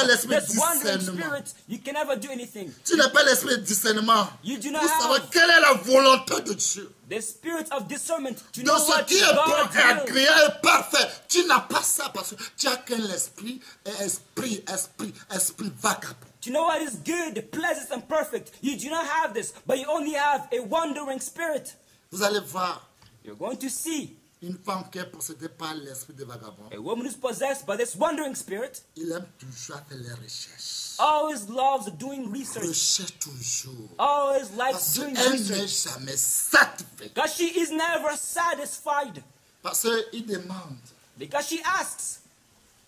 pas l'esprit this wandering discernement. spirit, you can never do anything. Tu n'as pas l'esprit de discernement. You do not Pour savoir have quelle est la volonté de Dieu. the spirit of discernment to Dans know ce what qui est bon God et will. agréable et parfait. Tu n'as pas ça parce que tu as qu'un esprit et esprit vagabond. To know what is good, pleasant, and perfect. You do not have this, but you only have a wandering spirit. Vous allez voir You're going to see une femme qui est possédée par l'esprit de vagabond. a woman who's possessed by this wandering spirit. Il aime toujours faire les recherches. Always loves doing research. Recherche toujours. Always likes Parce doing qu'elle n'est research. jamais satisfaite. Because she is never satisfied. Parce qu'il demande. Because she asks,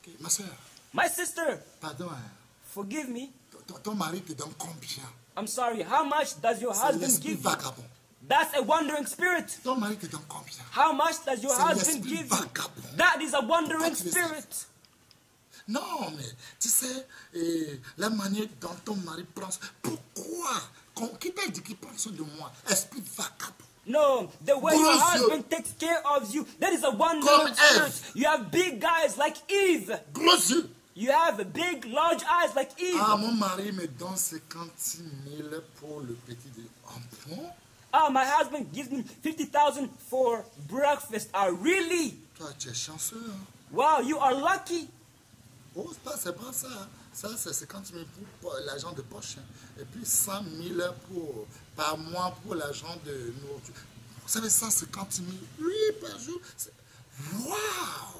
Okay, ma soeur, my sister, pardon, hein, forgive me. ton mari te donne combien? I'm sorry, how much does your C'est husband l'esprit give you? vagabond. That's a wandering spirit. Ton mari te donne combien? How much does your C'est husband l'esprit give you? vagabond. That is a wandering Pourquoi tu le sais? spirit. Non, mais tu sais, la manière dont ton mari prend. Pourquoi? Qui t'a dit qu'il prend soin de moi? Esprit vagabond. No, the way your Gros yeux. husband takes care of you, that is a Comme wandering spirit. Ève. You have big guys like Eve. Gros yeux. You have big, large eyes like Eve. Ah, mon mari me donne 56 000 pour le petit déjeuner. Ah bon? Oh, my husband gives me 50,000 for breakfast. Really? Toi, tu es chanceux. Hein? Wow, you are lucky. Oh, c'est pas ça. Ça, c'est 50 000 pour l'argent de poche. Hein. Et puis 100 000 par mois pour l'argent de nourriture. Vous savez, 150 000, oui, par jour. Wow!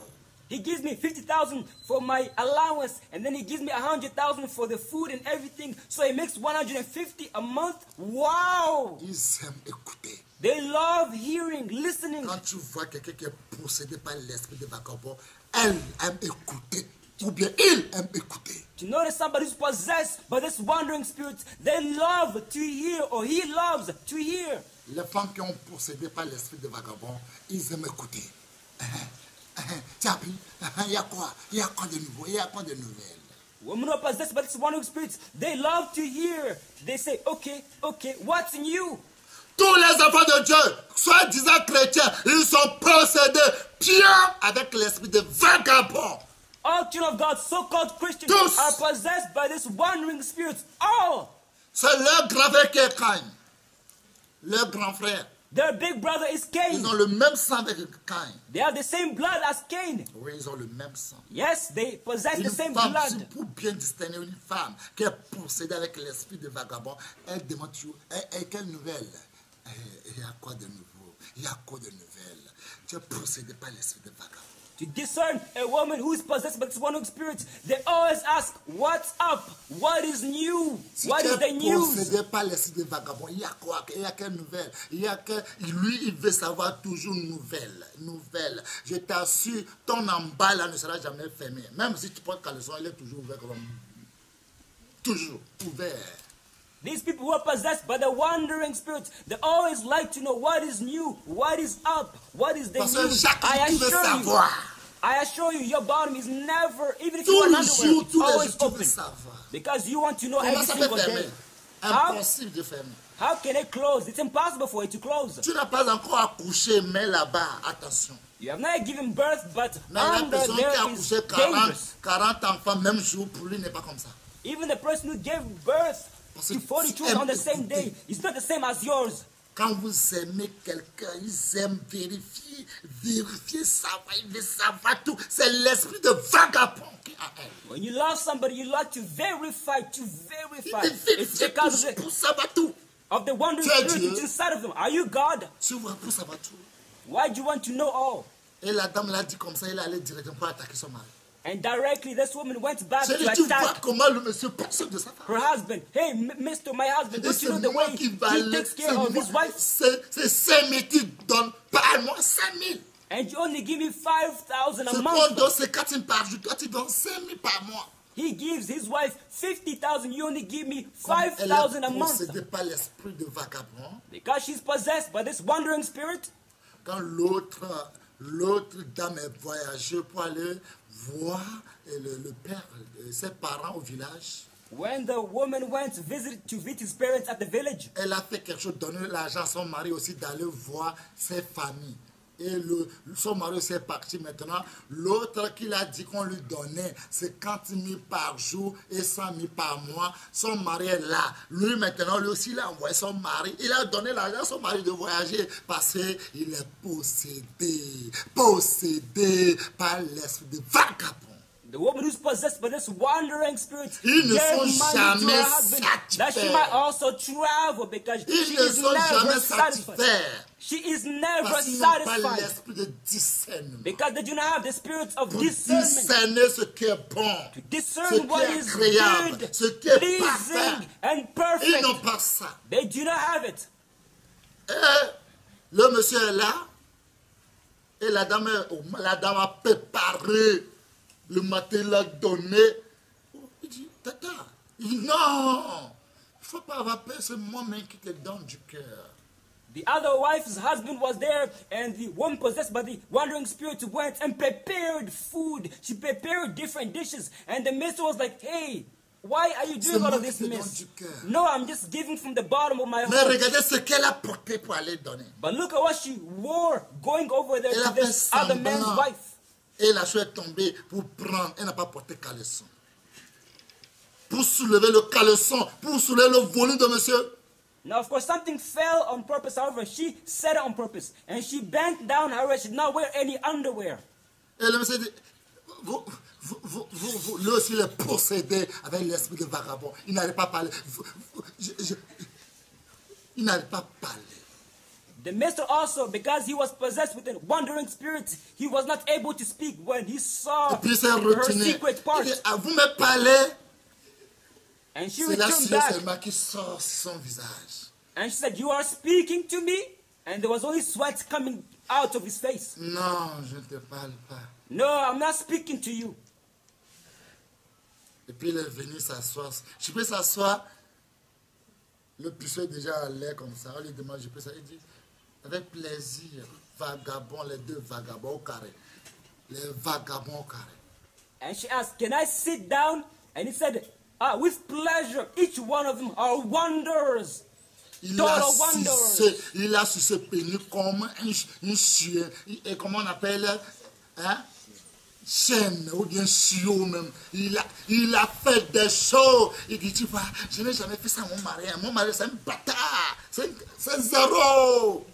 He gives me 50,000 for my allowance, and then he gives me 100,000 for the food and everything. So he makes 150 a month. Wow! Ils aiment écouter. They love hearing, listening. Quand tu vois quelqu'un qui est possédé par l'esprit de vagabond, elle aime écouter. Ou bien il aime écouter. To notice somebody who's possessed by this wandering spirit, they love to hear, or he loves to hear. Les femmes qui ont possédé par l'esprit de vagabond, ils aiment écouter. Tu as appris? Il y a quoi? Il y a quoi de nouveau? Il y a quoi de nouvelles? Women who are possessed by this wandering spirit, they love to hear. They say, okay, what's new? Tous les enfants de Dieu, soi-disant chrétiens, ils sont possédés bien avec l'esprit de vagabond. All children of God, so-called Christians, Tous. are possessed by this wandering spirit. All. C'est leur grand frère qui est Caïn. Leur grand frère. Their big brother is Cain. Ils ont le même sang avec Caïn. They have the same blood as Cain. Oui, ils ont le même sang. Yes, they possess Une the same femme, blood. pour bien distinguer une femme qui est possédée avec l'esprit de vagabond, elle demande toujours, quelle nouvelle? Il y a quoi de nouveau? Il y a quoi de nouvelle? Tu es possédé par l'esprit de vagabond. To discern a woman who is possessed by this wandering spirit, they always ask, what's up? What is new? Si What tu is the es news? possédé par l'esprit de vagabond, il y a quoi? Il y a quelle nouvelle? Lui, il veut savoir toujours nouvelle. Je t'assure, ton emballe là ne sera jamais fermé. Même si tu portes caleçon, il est toujours ouvert comme... Toujours ouvert. These people who are possessed by the wandering spirits, they always like to know what is new, what is up, what is the Parce que news. chacun qui veut savoir. I assure you, your bottom is never, even if you are underwear, it's Tous les always jours, tu veux open. savoir. Because you want to know Comment every ça single peut day. fermer? Impossible de fermer. How can it close? It's impossible for it to close. Tu n'as pas encore accouché, mais là-bas, attention. You have not given birth, but Mais la under personne qui a there accouché is dangerous. 40 enfants, même jour, pour lui, n'est pas comme ça. Even the person who gave birth Parce to que 40 tu children on the aimes same écouter. day is not the same as yours. Quand vous aimez quelqu'un, ils aiment vérifier, savoir, ils veulent savoir tout. C'est l'esprit de vagabond qui a elle. When you love somebody, you like to verify, Il It's vérifie because pour savoir tout. of the wandering Tu es spirit Dieu. that's inside of them. Are you God? Tu vois, pour savoir tout. Why do you want to know all? Et la dame l'a dit comme ça, il allait directement pour attaquer son mari. And directly, this woman went back J'ai dit, to tu vois attack comment le monsieur pense de sa femme. her husband. Hey, Mr. My husband, Et don't you know the way he takes care of his wife? C'est 5 000 qui donne par mois, 5 000. And you only give me 5,000 a Ce qu'on month. donne, c'est 4 000 par jour. Toi, tu donnes 5 000 par mois. He gives his wife 50,000. You only give me Comme elle 5,000 a est month. possédée par l'esprit de vagabond. Because she's possessed by this wandering spirit. Quand l'autre dame est voyagée pour aller voir le père, ses parents au village, When the woman went to visit his parents at the village, elle a fait quelque chose, donner l'argent à son mari aussi d'aller voir ses familles. Et son mari s'est parti maintenant. L'autre qu'il a dit qu'on lui donnait 50 000 par jour et 100 000 par mois. Son mari est là. Lui maintenant, lui aussi, il a envoyé son mari. Il a donné l'argent à son mari de voyager parce qu'il est possédé par l'esprit de vagabond. The woman who's possessed by this wandering spirit Ils ne gave sont money to jamais her husband that she might satisfaits. also travel because Ils she ne is sont never jamais satisfied. satisfaits. She is never Parce qu'ils n'ont pas satisfied l'esprit de discernement. because they do not have the spirit of Pour discernment. discerner ce qui est bon, To ce discern what qui est is agréable, good, ce qui est pleasing, parfait. and Ils n'ont perfect. pas ça. They do not have it. Et le monsieur est là. Et la dame a préparé. Le matin, il a donné. Il dit, tata, il dit, non, il ne faut pas avoir peur, c'est moi-même qui te donne du cœur. The other wife's husband was there, and the woman possessed by the wandering spirit went and prepared food. She prepared different dishes, and the mister was like, hey, why are you doing all of this, miss? No, I'm just giving from the bottom of my Mais heart. regardez ce qu'elle a porté pour aller donner. But look at what she wore going over there Elle to a fait this other man's semblant. wife. Et la chose est tombée pour prendre. Elle n'a pas porté caleçon. Pour soulever le caleçon, pour soulever le volume de monsieur. Now, of course, something fell on purpose. However, she said it on purpose. And she bent down her waist. She did not wear any underwear. Et le monsieur dit, lui aussi, il est possédé avec l'esprit de vagabond. Il n'arrive pas à parler. Il n'arrive pas à parler. The mister also, because he was possessed with a wandering spirit, he was not able to speak when he saw Et puis il s'est her retourné. secret part. Il dit, ah, vous me parlez. And she C'est la returned sueur back. seulement qui sort sur son visage. And she said, you are speaking to me? And there was only sweat coming out of his face. Non, je ne te parle pas. No, I'm not speaking to you. Et puis il est venu s'asseoir. Je peux s'asseoir. Le puceau est déjà à l'air comme ça. On lui demande, je peux s'asseoir. Il dit, avec plaisir. Vagabond, les deux vagabonds au carré. Les vagabonds au carré. And she asked, can I sit down? And he said, with pleasure. Each one of them are wonders. Il Total a su se pénis comme un chien. Et comment on appelle, hein? Chaîne ou bien chiot même. Il a fait des choses. Il dit, tu vois, je n'ai jamais fait ça à mon mari. Mon mari, c'est un bâtard. C'est zéro.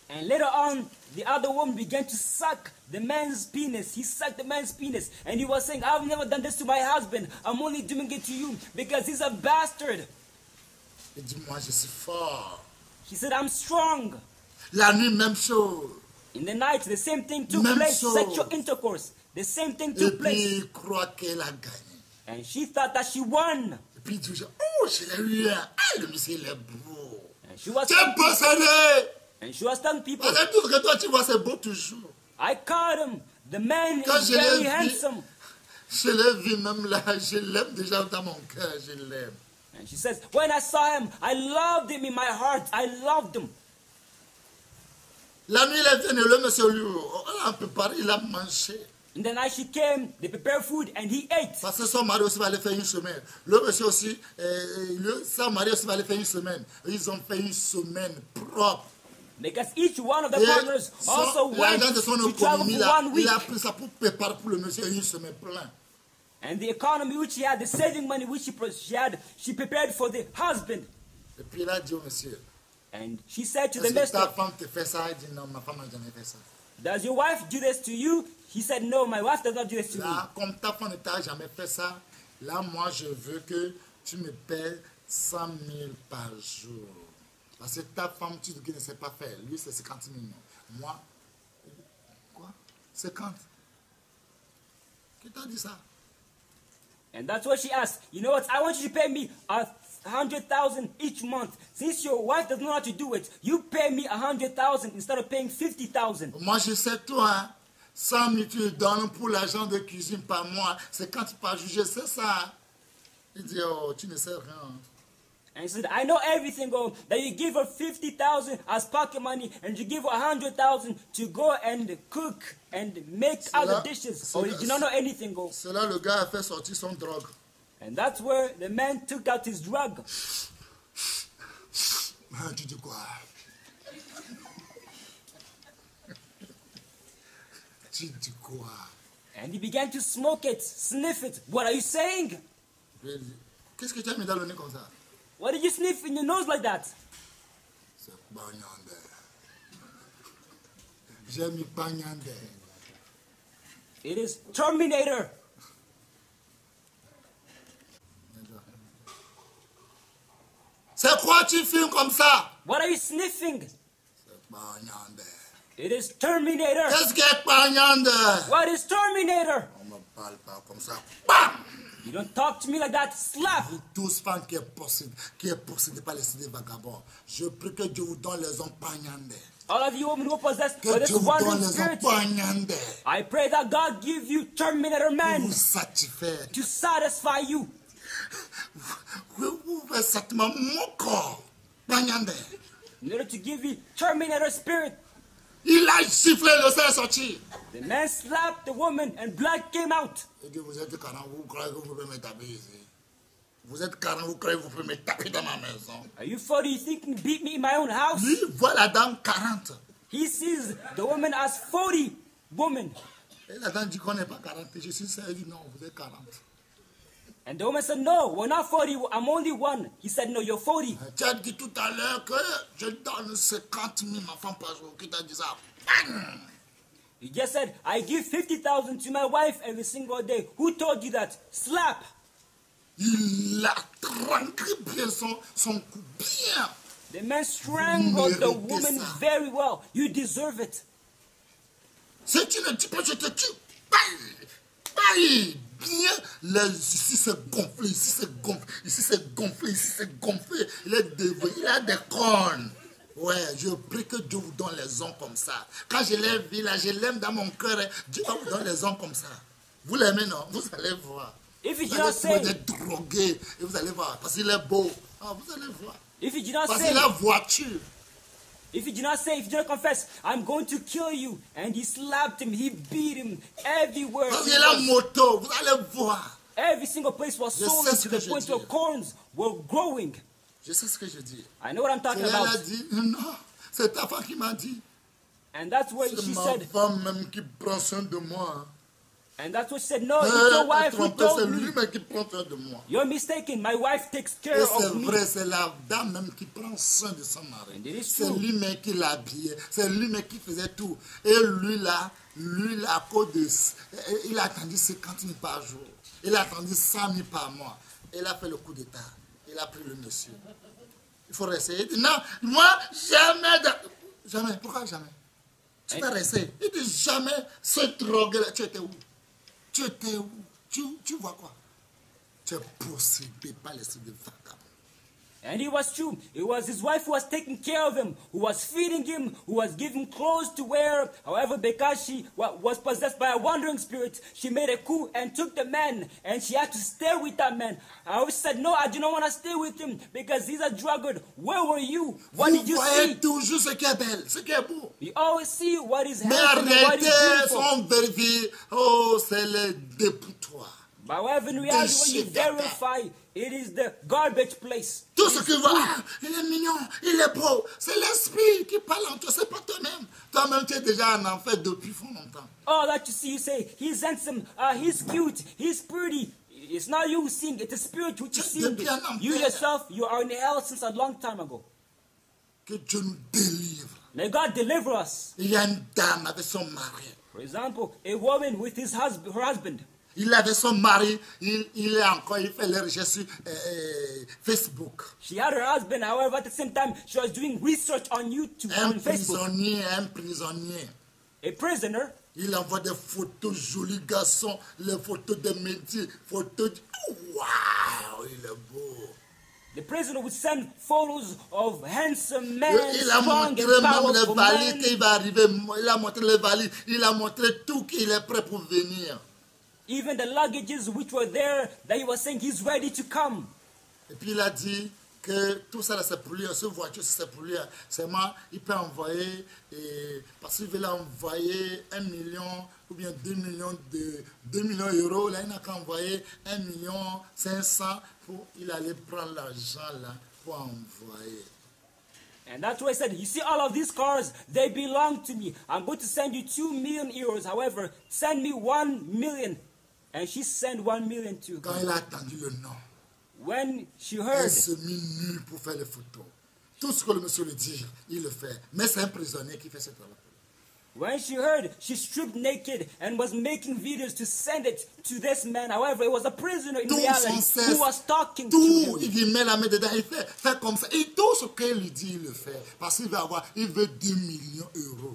And later on, the other woman began to suck the man's penis. He sucked the man's penis. And he was saying, I've never done this to my husband. I'm only doing it to you because he's a bastard. Il dit, moi, je suis fort. He said, I'm strong. La nuit, même chose. In the night, the same thing took Même place. chose. Sexual intercourse. The same thing Et took puis, place. il croit qu'elle a gagné. And she thought that she won. Et puis, il dit, oh, je l'ai eu. Ah, le monsieur, il est beau. And she was Tu es possédé. And she was telling people, Parce que tout ce que toi, tu vois, c'est beau toujours. I caught him. The man Quand is je very l'ai vu, handsome. je l'ai vu même là, je l'aime déjà dans mon cœur, je l'aime. And she says, when I saw him, I loved him in my heart. I loved him. La nuit, il est venu, le monsieur, lui, on a préparé, il a mangé. And the night she came, they prepared food and he ate. Parce que son mari aussi va aller faire une semaine. Le monsieur aussi, son mari aussi va aller faire une semaine. Ils ont fait une semaine propre. Because each one of the Et partners also went l'argent de son to travel économie, for là, 1 week. il a pris ça pour préparer pour le monsieur une semaine pleine. And the economy which she had, the saving money which she had, she prepared for the husband. Et puis il a dit au monsieur, And she said to the est-ce que mister, ta femme te fait ça? Il dit non, ma femme n'a jamais fait ça. does your wife do this to you? He said, no, my wife does not do this to me. Là, comme ta femme ne t'a jamais fait ça, là, moi, je veux que tu me paies 100 000 par jour. Parce que ta femme, tu dis qu'il ne sait pas faire. Lui, c'est 50 000. Moi, quoi? 50? Qui t'a dit ça? And that's what she asked. You know what? I want you to pay me 100,000 each month. Since your wife doesn't know how to do it, you pay me 100,000 instead of paying 50,000. Moi, je sais toi, 100 000 tu donnes pour l'argent de cuisine par mois. 50 par jour, je sais ça. Il dit, oh, tu ne sais rien. And he said, I know everything, go, that you give her 50,000 as pocket money and you give her 100,000 to go and cook and make other dishes. Or you do not know anything, go. C'est là le gars a fait sortir son drogue. And that's where the man took out his drug. Tu dis quoi? Tu dis quoi? And he began to smoke it, sniff it. What are you saying? Qu'est-ce que tu as mis dans le nez comme ça? What did you sniff in your nose like that? C'est Pagnandé. J'ai mis Pagnandé. It is Terminator. C'est quoi tu filmes comme ça? What are you sniffing? C'est Pagnandé. It is Terminator. Qu'est-ce que est Pagnandé? What is Terminator? On ne me parle pas comme ça. Bam! You don't talk to me like that. Slap. Tous femmes qui est possédé par les cités vagabonds. Je prie que Dieu vous donne les hommes Pagnandé. All of you women who are possessed by Que this Dieu vous donne wandering les hommes spirit, Pagnandé. I pray that God give you Terminator Pour men vous satisfaire. to satisfy you. Vous pouvez satisfaire mon corps. Pagnandé. In order to give you Terminator spirit. Il a sifflé, le sang est sorti. The man slapped the woman and blood came out. Il dit, vous êtes 40, vous croyez que vous pouvez me taper ici? Vous êtes 40, vous croyez que vous pouvez me taper dans ma maison? Are you 40? You think you can beat me in my own house? Lui, voit la dame 40. He sees the woman as 40 woman. Et la dame dit qu'on n'est pas 40. Je suis sérieux, il dit non, vous êtes 40. And the woman said, no, we're not 40. I'm only one. He said, no, you're 40. Tu as dit tout à l'heure que je donne 50 000 enfants par jour. Qui t'a dit ça? Bang! He just said, I give 50,000 to my wife every single day. Who told you that? Slap. Il a tranqué bien son coup. Bien. The man strangled the Méritez woman ça. very well. You deserve it. Si tu ne dis pas, je te tue. Bang! Bang! Bien. Ici c'est gonflé, ici c'est gonflé, ici c'est gonflé, ici c'est gonflé. Il est dévoué, il a des cornes. Ouais, je prie que Dieu vous donne les hommes comme ça. Quand je l'ai vu là, je l'aime dans mon cœur. Dieu va vous donner les hommes comme ça. Vous l'aimez, non? Vous allez voir. If you Vous do not allez trouver say, des drogués et vous allez voir. Parce qu'il est beau. Ah, vous allez voir. if you do not Parce say, qu'il a voiture. if you do not say, if you do not confess, I'm going to kill you. And he slapped him, he beat him everywhere. Parce qu'il a moto. Vous allez voir. Every single place was Je swollen sais ce to que the je point dis. where corns were growing. Je sais ce que je dis. I know what I'm talking Elle a about. dit, non, c'est ta femme qui m'a dit. And that's what C'est she ma said. femme même qui prend soin de moi. And that's what she said. No, it's your wife who C'est told me. lui-même qui prend soin de moi. You're mistaken. My wife takes Et care c'est of me. vrai, c'est la dame même qui prend soin de son mari. And it is C'est true. lui-même qui l'habillait. C'est lui-même qui faisait tout. Et lui là, à cause de... Il a attendu 50 000 par jour. Il a attendu 100 000 par mois. Il a fait le coup d'état. Il a pris le monsieur. Il faut rester. Il dit, non, moi, jamais... Jamais. Pourquoi jamais? Tu vas rester. Il dit, jamais ce drogue-là. Tu étais où? Tu étais où? Tu vois quoi? Tu es possédé par l'esprit de vagabond. And it was true. It was his wife who was taking care of him, who was feeding him, who was giving him clothes to wear. However, because she was possessed by a wandering spirit, she made a coup and took the man, and she had to stay with that man. I always said, no, I do not want to stay with him because he's a drunkard. Where were you? What Vous did you voyez see? toujours ce qui est belle, ce qui est beau. You always see what is Mais handsome and what is arrêtez beautiful. son vérifié. Oh, c'est le dépotoir. But however, in reality, when you Déchets verify, it is the garbage place. Tout ce qui va, ah, il est mignon, il est beau. C'est l'esprit qui parle en toi, c'est pas toi-même. Toi-même, tu es déjà en enfer depuis fort longtemps. All that you see, you say, he's handsome, he's cute, he's pretty. It's not you seeing it, it's the spirit which is seeing it. You yourself, you are in hell since a long time ago. Que Dieu nous délivre. May God deliver us. Il y a une dame avec son mari. For example, a woman with her husband. Il avait son mari, il fait les recherches sur Facebook. She had her husband, however, at the same time, she was doing research on YouTube, on Facebook. Un prisonnier. A prisoner. Il envoie des photos jolis garçons, les photos des métiers, photos de... Waouh, il est beau. The prisoner would send photos of handsome men, Il a strong montré and même powerful les valises men. qu'il va arriver. Il a montré les valises. Il a montré tout qu'il est prêt pour venir. Even the luggages which were there, that he was saying he's ready to come. Et puis il a dit que tout ça, c'est pour lui. Ce voiture, c'est pour lui. Seulement, il peut envoyer, parce qu'il veut envoyer 1 million ou bien 2 millions d'euros. Là, il n'a qu'à envoyer 1 500 000 pour il allait prendre l'argent là pour envoyer. And that's why I said, you see all of these cars, they belong to me. I'm going to send you 2 million euros. However, send me 1 million. And she sent 1 million too. Quand il a attendu le nom, When she elle heard, se mit nue pour faire les photos. Tout ce que le monsieur lui dit, il le fait. Mais c'est un prisonnier qui fait ce travail. when she heard, she stripped naked and was making videos to send it to this man. However, it was a prisoner in Tout reality son cesse, who was talking to tout, him. il met la main dedans, il fait comme ça. Et tout ce qu'elle lui dit, il le fait. Parce qu'il veut 2 millions d'euros.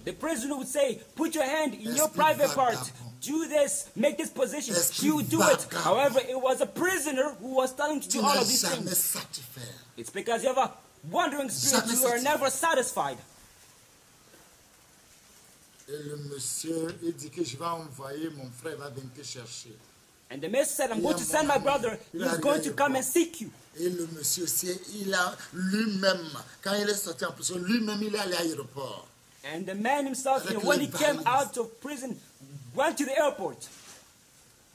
The prisoner would say, put your hand in your Esprit private part. vagabond. Do this, make this position. Esprit She would do it. vagabond. However, it was a prisoner who was telling to Tu do all n'as of these jamais things. satisfait. It's because you have a wandering spirit. Jamais You are satisfied. never satisfied. Et le monsieur, il dit que je vais envoyer mon frère, il va venir te chercher. And the minister said, I'm going to send my brother. He's going to come and seek you. Et le monsieur aussi, il a lui-même, quand il est sorti en prison, lui-même, il est allé à l'aéroport. And the man himself, Avec when les he came valises. out of prison, went to the airport.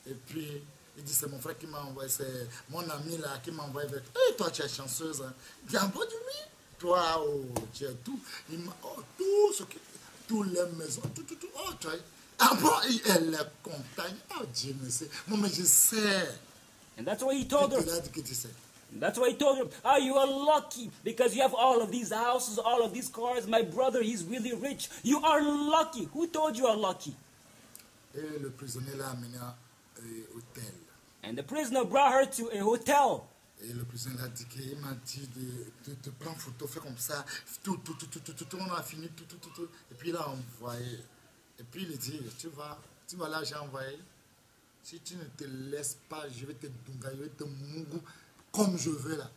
Et puis, il dit, c'est mon frère qui m'a envoyé, c'est mon ami là qui m'a envoyé avec. Et toi, tu es chanceuse. Hein. Il dit, ah bon, oui. Toi, oh, tu as tout. Il m'a, oh, tout ce qui, toutes les maisons, tout. Oh, tu as. Ah bon, elle est contente. Oh, Dieu merci. Moi, mais je sais. And that's what he told her. Il a dit que tu sais. That's why he told her, oh, you are lucky because you have all of these houses, all of these cars. My brother, he's really rich. You are lucky. Who told you are lucky? Et le prisonnier l'a amené à hôtel. And the prisoner brought her to a hotel. Et le prisonnier l'a dit qu'il m'a dit de prendre photo, faire comme ça. Tout, on a fini, tout. Et puis il a envoyé. Et puis il dit, tu vas là, j'ai envoyé. Si tu ne te laisses pas, je vais te dunga, je vais te mougou. Comme je veux là,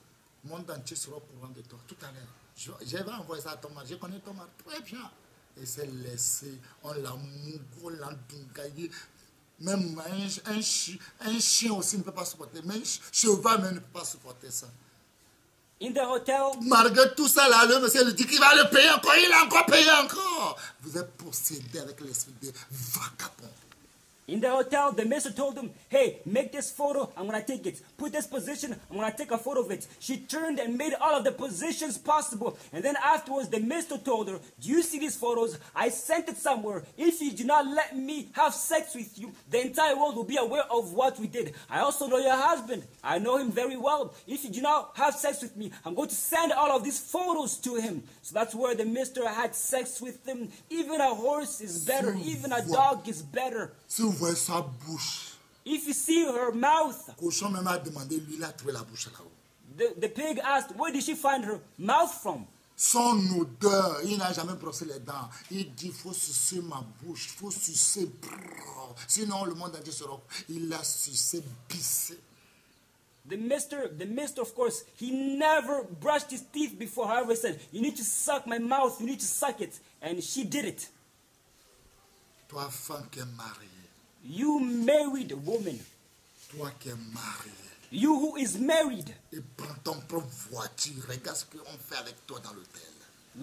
le monde entier sera au courant de toi. Tout à l'heure, je vais envoyer ça à ton mari. Je connais ton mari très bien. Et c'est laissé, on l'a mougou, on l'a dungaillé. Même un chien aussi ne peut pas supporter. Même un cheval même ne peut pas supporter ça. In the hotel, Malgré tout ça, là, le monsieur lui dit qu'il va le payer encore. Il a encore payé encore. Vous êtes possédé avec l'esprit de vagabond. In the hotel, the minister told him, hey, make this photo, I'm going to take it. Put this position, I'm going to take a photo of it. She turned and made all of the positions possible. And then afterwards, the minister told her, do you see these photos? I sent it somewhere. If you do not let me have sex with you, the entire world will be aware of what we did. I also know your husband. I know him very well. If you do not have sex with me, I'm going to send all of these photos to him. So that's where the minister had sex with him. Even a horse is better. Even a dog is better. Si vous voyez sa bouche, If you see her mouth, le cochon même a demandé, lui, il a trouvé la bouche là-haut. the pig asked, where did she find her mouth from? Son odeur, il n'a jamais brossé les dents. Il dit, il faut sucer ma bouche, il faut sucer. Brrr. Sinon, le monde entier sera. Il a sucé, bissé. The mister, of course, he never brushed his teeth before. However, he said, you need to suck my mouth, you need to suck it. And she did it. Toi, femme qui est mariée, You married woman. toi qui es mariée, You who is married. et prends ton propre voiture, regarde ce qu'on fait avec toi dans l'hôtel.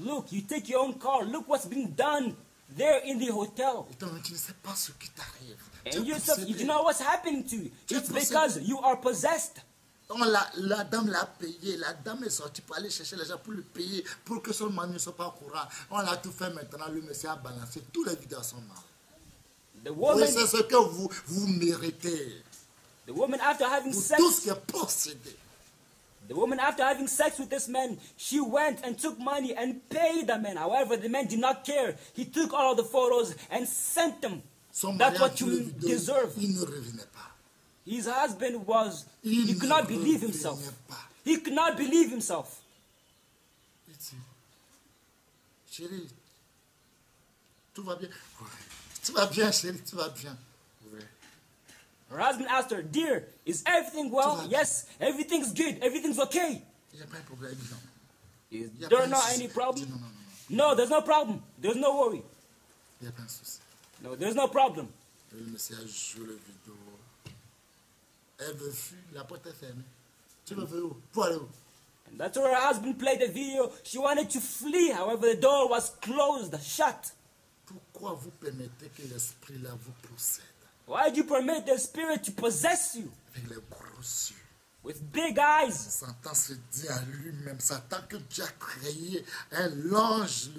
Look, you take your own car. Look what's being done there in the hotel. Et toi, tu ne sais pas ce qui t'arrive. Tu And es yourself, you possédé. do know what's happening to you. Tu es It's possédé. because you are possessed. Donc la dame l'a payé, la dame est sortie pour aller chercher les gens pour le payer, pour que son mari ne soit pas au courant. On a tout fait maintenant, le monsieur a balancé tous les vidéos à son mari. The Oui, woman, c'est ce que vous méritez. the woman after having Pour sex, tout ce qui est possédé. the woman after having sex with this man, she went and took money and paid the man. However, the man did not care. He took all of the photos and sent them. Son That's mari a what vu les you vidéos, deserve. il ne revenait pas. His husband was, Il he ne could not believe himself. revenait pas. He could not believe himself. Il dit, chérie, tout va bien. Oui. Tu vas bien, chérie, tu vas bien. Oui. Her husband asked her, dear, is everything well? Tout va Yes, everything's good. Everything's okay. Il n'y a pas de problème, non. Is Il y a there pas de not souci. any Il dit, problem? non, non, non. No, there's no problem. There's no worry. Il n'y a pas de souci. No, there's no problem. Et le monsieur a joué le vidéo. Elle veut fuir, la porte est fermée. Tu veux faire où? Pour aller où? And that's where her husband played the video. She wanted to flee. However, the door was closed, shut. Pourquoi vous permettez que l'esprit là vous possède? Why did you permit the spirit to possess you? Avec les grosses yeux. with big eyes. Satan se dit à lui-même, Satan que Dieu a créé l'ange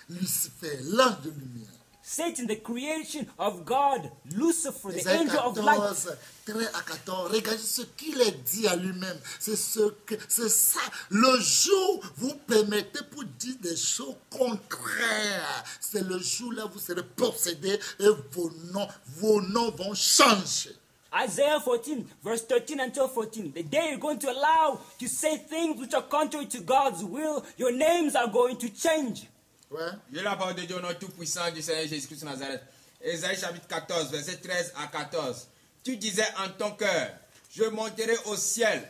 Lucifer, l'ange de lumière. Satan, the creation of God, Lucifer, the Ésaïe angel of light. 14, 13 à 14, regardez ce qu'il a dit à lui-même. C'est ça. Le jour où vous permettez pour dire des choses contraires, c'est le jour là où vous serez possédés et vos noms vont changer. Isaiah 14, verse 13 until 14. The day you're going to allow to say things which are contrary to God's will, your names are going to change. Ouais. Je lis la parole de Dieu au nom tout-puissant du Seigneur Jésus-Christ de Nazareth. Ésaïe chapitre 14, verset 13 à 14. Tu disais en ton cœur, je monterai au ciel,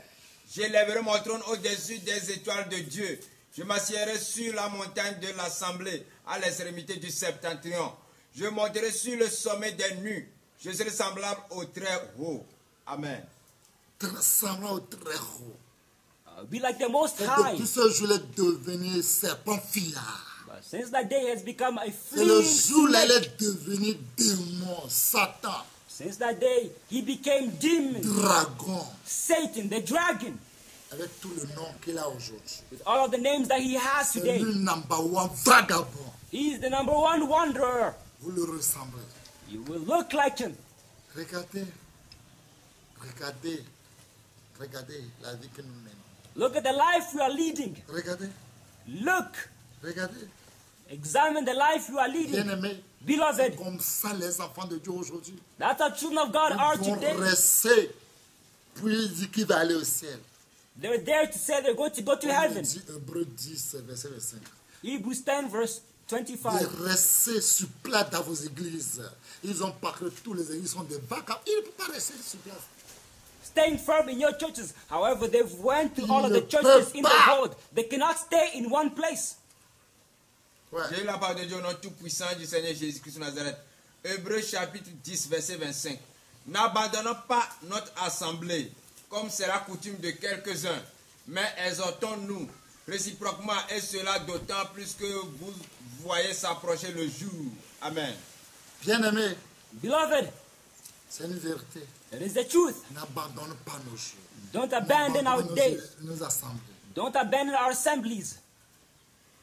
j'élèverai mon trône au-dessus des étoiles de Dieu. Je m'assiérai sur la montagne de l'assemblée, à l'extrémité du septentrion. Je monterai sur le sommet des nues. Je serai semblable au très haut. Amen. Semblable au très haut. Be like the Most Et High. depuis ce jour, il est devenu serpent filard. But since that day has become a C'est le fleeing jour là, il snake. est devenu démon, Satan, Since that day, he became demon, dragon, Satan, the dragon, avec tout le nom qu'il a aujourd'hui. with all of the names that he has C'est today. lui number one vagabond. He's the number one wanderer. Vous le ressemblez. You will look like him. Regardez, regardez, regardez la vie que nous menons. Look at the life we are leading. Regardez, Look, regardez. examine the life you are leading. Bien-aimés, Beloved, comme ça les enfants de Dieu aujourd'hui, that's how children of God are ils vont today. rester, puis ils disent qu'il va aller au ciel. They're there to say they're going to go to heaven. Hébreux 10, verset 25. Hebrews 10, verse Ils 25. rester sur place dans vos églises. Ils ont parlé tous les églises sont des vagabonds. Ils ne peuvent pas rester sur place. Staying firm in your churches. However, they've went to all of ne the churches peuvent in the pas. world. They cannot stay in one place. Ouais. J'ai lu la parole de Dieu au nom tout-puissant du Seigneur Jésus-Christ de Nazareth. Hébreux chapitre 10, verset 25. N'abandonnons pas notre assemblée, comme c'est la coutume de quelques-uns, mais exhortons-nous réciproquement, et cela d'autant plus que vous voyez s'approcher le jour. Amen. Bien-aimés, Beloved, c'est une vérité. it is the truth. N'abandonne pas nos jours. Don't abandon our N'abandonne days. nos assemblées. Don't abandon our assemblies.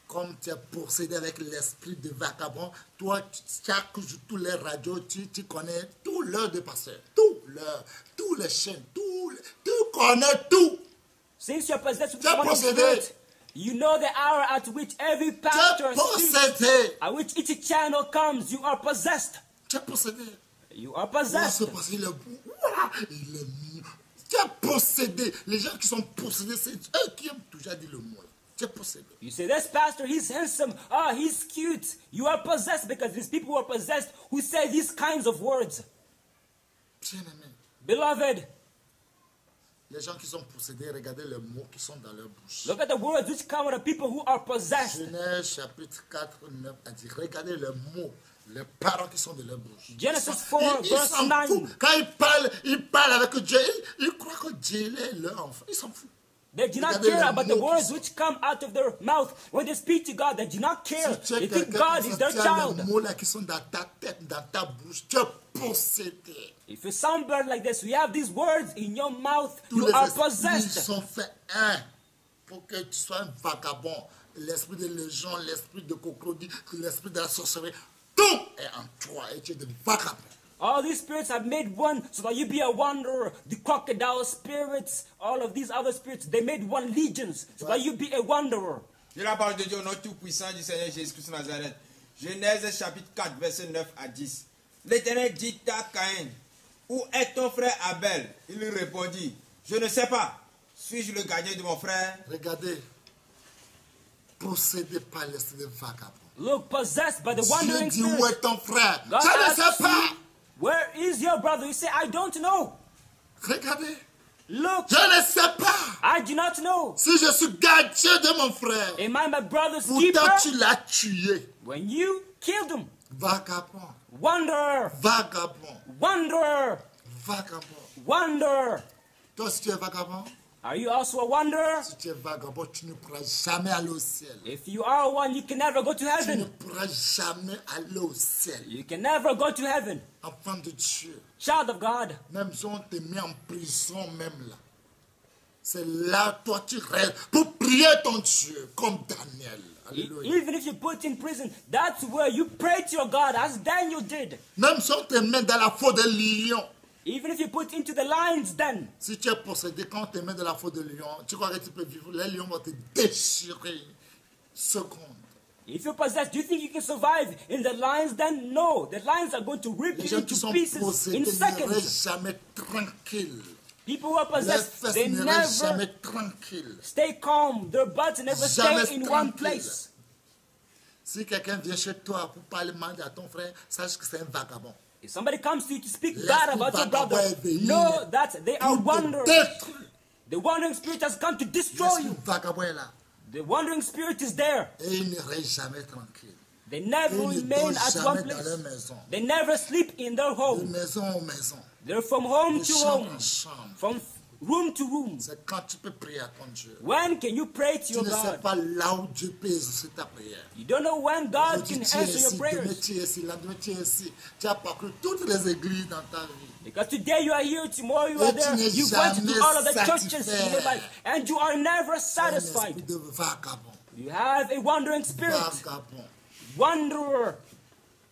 Comme tu es possédé avec l'esprit de vagabond, toi, chaque jour, tous les radios, tu connais tout l'heure de pasteur. Tous les chaînes, tu connais tout. Since you're possessed with Tu es the one possédé. spirit, you know the hour at which every Tu pastor es speaks, possédé. at which each channel comes. You are possessed. Tu es possédé. You are Là, possessed. c'est parce qu'il est beau. Ouah, il est mignon. Tu es possédé. Les gens qui sont possédés, c'est eux qui aiment toujours dire le mot. Là. Tu es possédé. You say, this pastor, he's handsome. Ah, he's cute. You are possessed because these people who are possessed who say these kinds of words. Bien-aimé, Beloved, les gens qui sont possédés, regardez les mots qui sont dans leur bouche. look at the words which come out of people who are possessed. Genèse chapitre 4, 9 a dit, regardez les mots, les paroles qui sont de leur bouche. Genesis 4, Ils verse s'en 9. foutent. Quand ils parlent avec Dieu, ils croient que Dieu est leur enfant. Ils s'en foutent. They do not Regardez care les about the mots qui words sont- which come out of their mouth. When they speak to God, they do not care. Si tu They es think quelqu'un God comme is ça, their tu as child. les mots là qui sont dans ta tête, dans ta bouche, tu es possédé. If you're somebody like this, you have these words in your mouth, Tous you les are esprits possessed. sont faits un pour que tu sois un vagabond. L'esprit de légion, l'esprit de crocodile, l'esprit de la sorcellerie, tout est en toi et tu es des vagabonds. All these spirits have made one so that you be a wanderer. The crocodile spirits, all of these other spirits, they made one legions so that you be a wanderer. J'ai la parole de Dieu au nom tout-puissant du Seigneur Jésus-Christ de Nazareth. Genèse chapitre 4, verset 9 à 10. L'Éternel dit à Caïn, où est ton frère Abel? Il lui répondit, je ne sais pas. Suis-je le gardien de mon frère? Regardez, possédé par l'esprit de vagabond. Look, possessed by the Dieu wandering dit, où spirit. est ton frère? God Je ne asks sais pas. you, where is your brother? You say, I don't know. Regardez, Look, je ne sais pas. I do not know. Si je suis gardien de mon frère, Am I my brother's pourtant keeper? tu l'as tué. When you killed him. Vagabond, Wanderer, vagabond, wanderer, vagabond. wanderer. Toi, si tu es vagabond, Are you also a wanderer? si tu es vagabond, tu ne pourras jamais aller au ciel. If you are one, you can never go to Tu ne heaven. pourras jamais aller au ciel. You can never go to heaven. Enfant de Dieu, Child of God, même si on te met en prison, même là, C'est là, toi, tu restes pour prier ton Dieu, comme Daniel. Alléluia. Even if you're put in prison, that's where you pray to your God, as Daniel did. Même si on te met dans la faute de lion, Even if you're put into the lion's den, si tu es possédé, quand on te met dans la faute de lion, tu crois que tu peux vivre, les lions vont te déchirer. Seconde. if you're possessed, do you think you can survive in the lion's den? No, the lions are going to rip Les you gens qui into sont pieces possédés in ne seconds. restent jamais tranquilles. People who are Les possessed, fesses they ne restent never jamais tranquilles. stay calm. Their butts never Jamais stay in one tranquille. place. Si quelqu'un vient chez toi pour parler mal à ton frère, sache que c'est un vagabond. If somebody comes to you to speak L'esprit bad about your vagabond brother, est venu know that they are pour te wanderers. détruire. The wandering spirit has come to destroy L'esprit you. vagabond est là. The wandering spirit is there. Et il ne reste jamais tranquille. They never Ils ne remain dorment at jamais one dans leur place. maison. They never sleep in their De home. maison en maison. They're from home De to chambre home, en chambre. from room to room. C'est quand tu peux prier à ton Dieu. When can you pray to Tu your ne sais God? pas là où Dieu peut exaucer ta prière. You don't know when God Aujourd'hui, can tu es answer your ici, demain prayers. tu es ici, lendemain tu es ici. Tu as parcouru toutes les églises dans ta vie. Because today you are here, tomorrow you are Et tu there. n'es You went to jamais all of the churches in satisfait. your life, and you are never C'est un esprit satisfied. de vagabond. You have a wandering spirit, Vagabond. wanderer.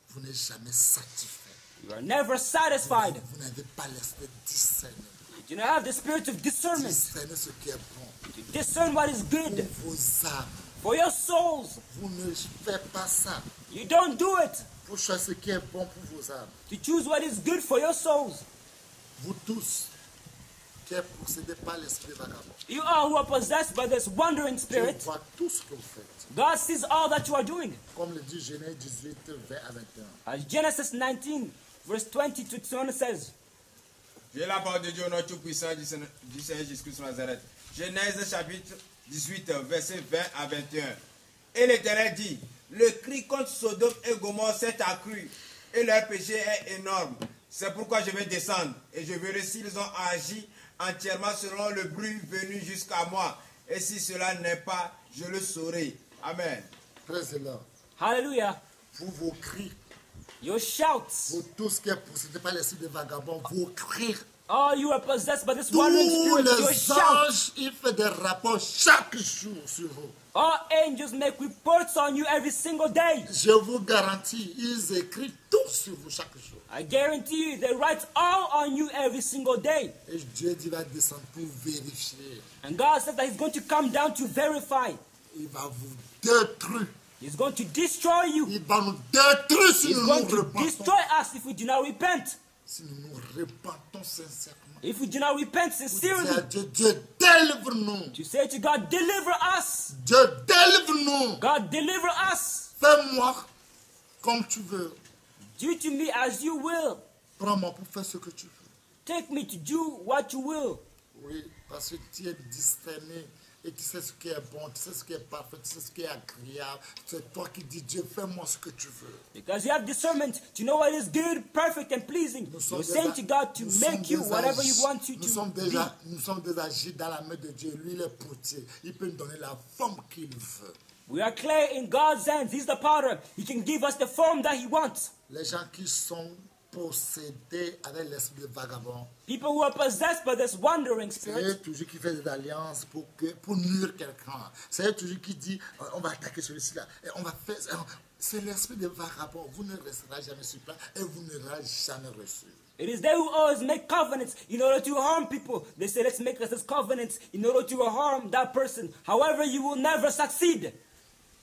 Vous n'êtes jamais satisfait. You are never satisfied. Vous n'avez pas l'esprit de discernement. You don't have the spirit of discernment Discerner ce qui est bon to discern what is good pour vos âmes. for your souls. Vous ne faites pas ça You don't do it pour choisir ce qui est bon pour vos âmes. to choose what is good for your souls. Vous tous qui êtes possédés par l'esprit vagabond. You all who are possessed by this wandering Dieu spirit, voit tout ce que vous faites. God sees all that you are doing. Comme le dit Genèse 18, 20 à 21. As Genesis 19, verse 20 to 21 says, J'ai la parole de Dieu au nom tout-puissant du Seigneur Jésus-Christ de Nazareth. Genèse chapitre 18, verset 20 à 21. Et l'Éternel dit, le cri contre Sodome et Gomorrhe s'est accru, et leur péché est énorme. C'est pourquoi je vais descendre, et je verrai s'ils ont agi entièrement selon le bruit venu jusqu'à moi. Et si cela n'est pas, je le saurai. Amen. Praise-le. Hallelujah. Pour vos cris, Your shouts, pour tous qui êtes possédés par l'esprit de vagabond, vos cris. all you are possessed by this Tous wandering spirit, your les shouts. anges, ils font des rapports chaque jour sur vous. All angels make reports on you every single day. Je vous garantis, ils écrivent tout sur vous chaque jour. I guarantee you, they write all on you every single day. Et Dieu dit, va descendre pour vérifier. And God says that He's going to come down to verify. Il va vous détruire. He's going to destroy you. Il va nous détruire si He's nous going nous to repentons. destroy us if we do not repent. Si nous nous repentons sincèrement. If we do not repent Vous dites sincerely, à Dieu, Dieu délivre-nous. to say to God, deliver us. Dieu délivre-nous. God, deliver us. Fais-moi comme tu veux. Do to me as you will. Prends-moi pour faire ce que tu veux. Take me to do what you will. Oui, parce que tu es discerné et tu sais ce qui est bon, tu sais ce qui est parfait, tu sais ce qui est agréable. C'est toi qui dis, Dieu, fais-moi ce que tu veux. Because you have discernment to know what is good, perfect, and pleasing. You're saying to God to make you whatever you want you nous sommes to déjà, be. nous sommes déjà agis dans la main de Dieu. Lui, il est potier. Il peut nous donner la forme qu'il veut. We are clay in God's hands. He's the potter. He can give us the form that He wants. Les gens qui sont possédés avec l'esprit de vagabond, People who are possessed by this wandering c'est spirit, eux toujours qui fait des alliances pour nuire quelqu'un. C'est eux toujours qui dit, on va attaquer celui-ci là. Et on va faire. C'est l'esprit de vagabond. Vous ne resterez jamais sur place et vous ne l'aurez jamais reçu. it is they who always make covenants in order to harm people. They say, let's make us this covenants in order to harm that person. However, you will never succeed.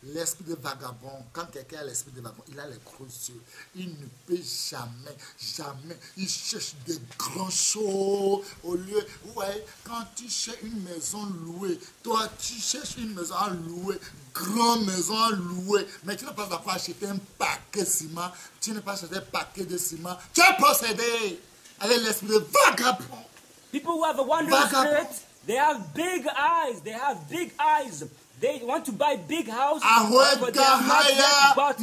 L'esprit de vagabond, quand quelqu'un a l'esprit de vagabond, il a les gros yeux. Il ne peut jamais. Il cherche des grands choses au lieu. Ouais, quand tu cherches une maison louée, toi tu cherches une maison à louer, grande maison à louer, mais tu n'as pas d'affaire à acheter un paquet de ciment, tu n'as pas acheté un paquet de ciment, tu es possédé avec l'esprit de vagabond. People who have a wandering spirit, they have big eyes. They have big eyes. They want to buy big houses, but they have not yet bought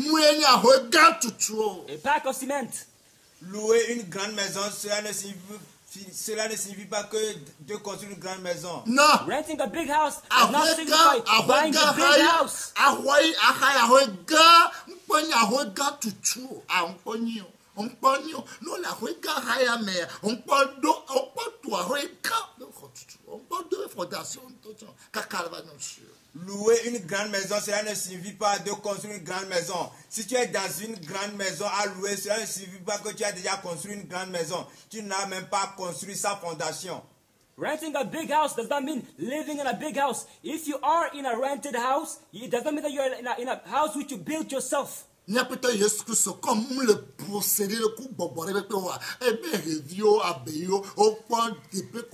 a pack of cement. Louer une grande maison, cela ne signifie pas que de construire une grande maison. Non. Renting a big house does not signify buying a big house. Non, la rega haya me, on parle d'eau, on parle toi, rega, on parle de fondation. Louer une grande maison, cela ne signifie pas de construire une grande maison. Si tu es dans une grande maison à louer, cela ne signifie pas que tu as déjà construit une grande maison. Tu n'as même pas construit sa fondation. Renting a big house does not mean living in a big house. If you are in a rented house, it does not mean that you're in a house which you built yourself. Il y a peut-être Jésus comme le procédé, le coup boboré, et bien, revio, abeyo, au point de peu,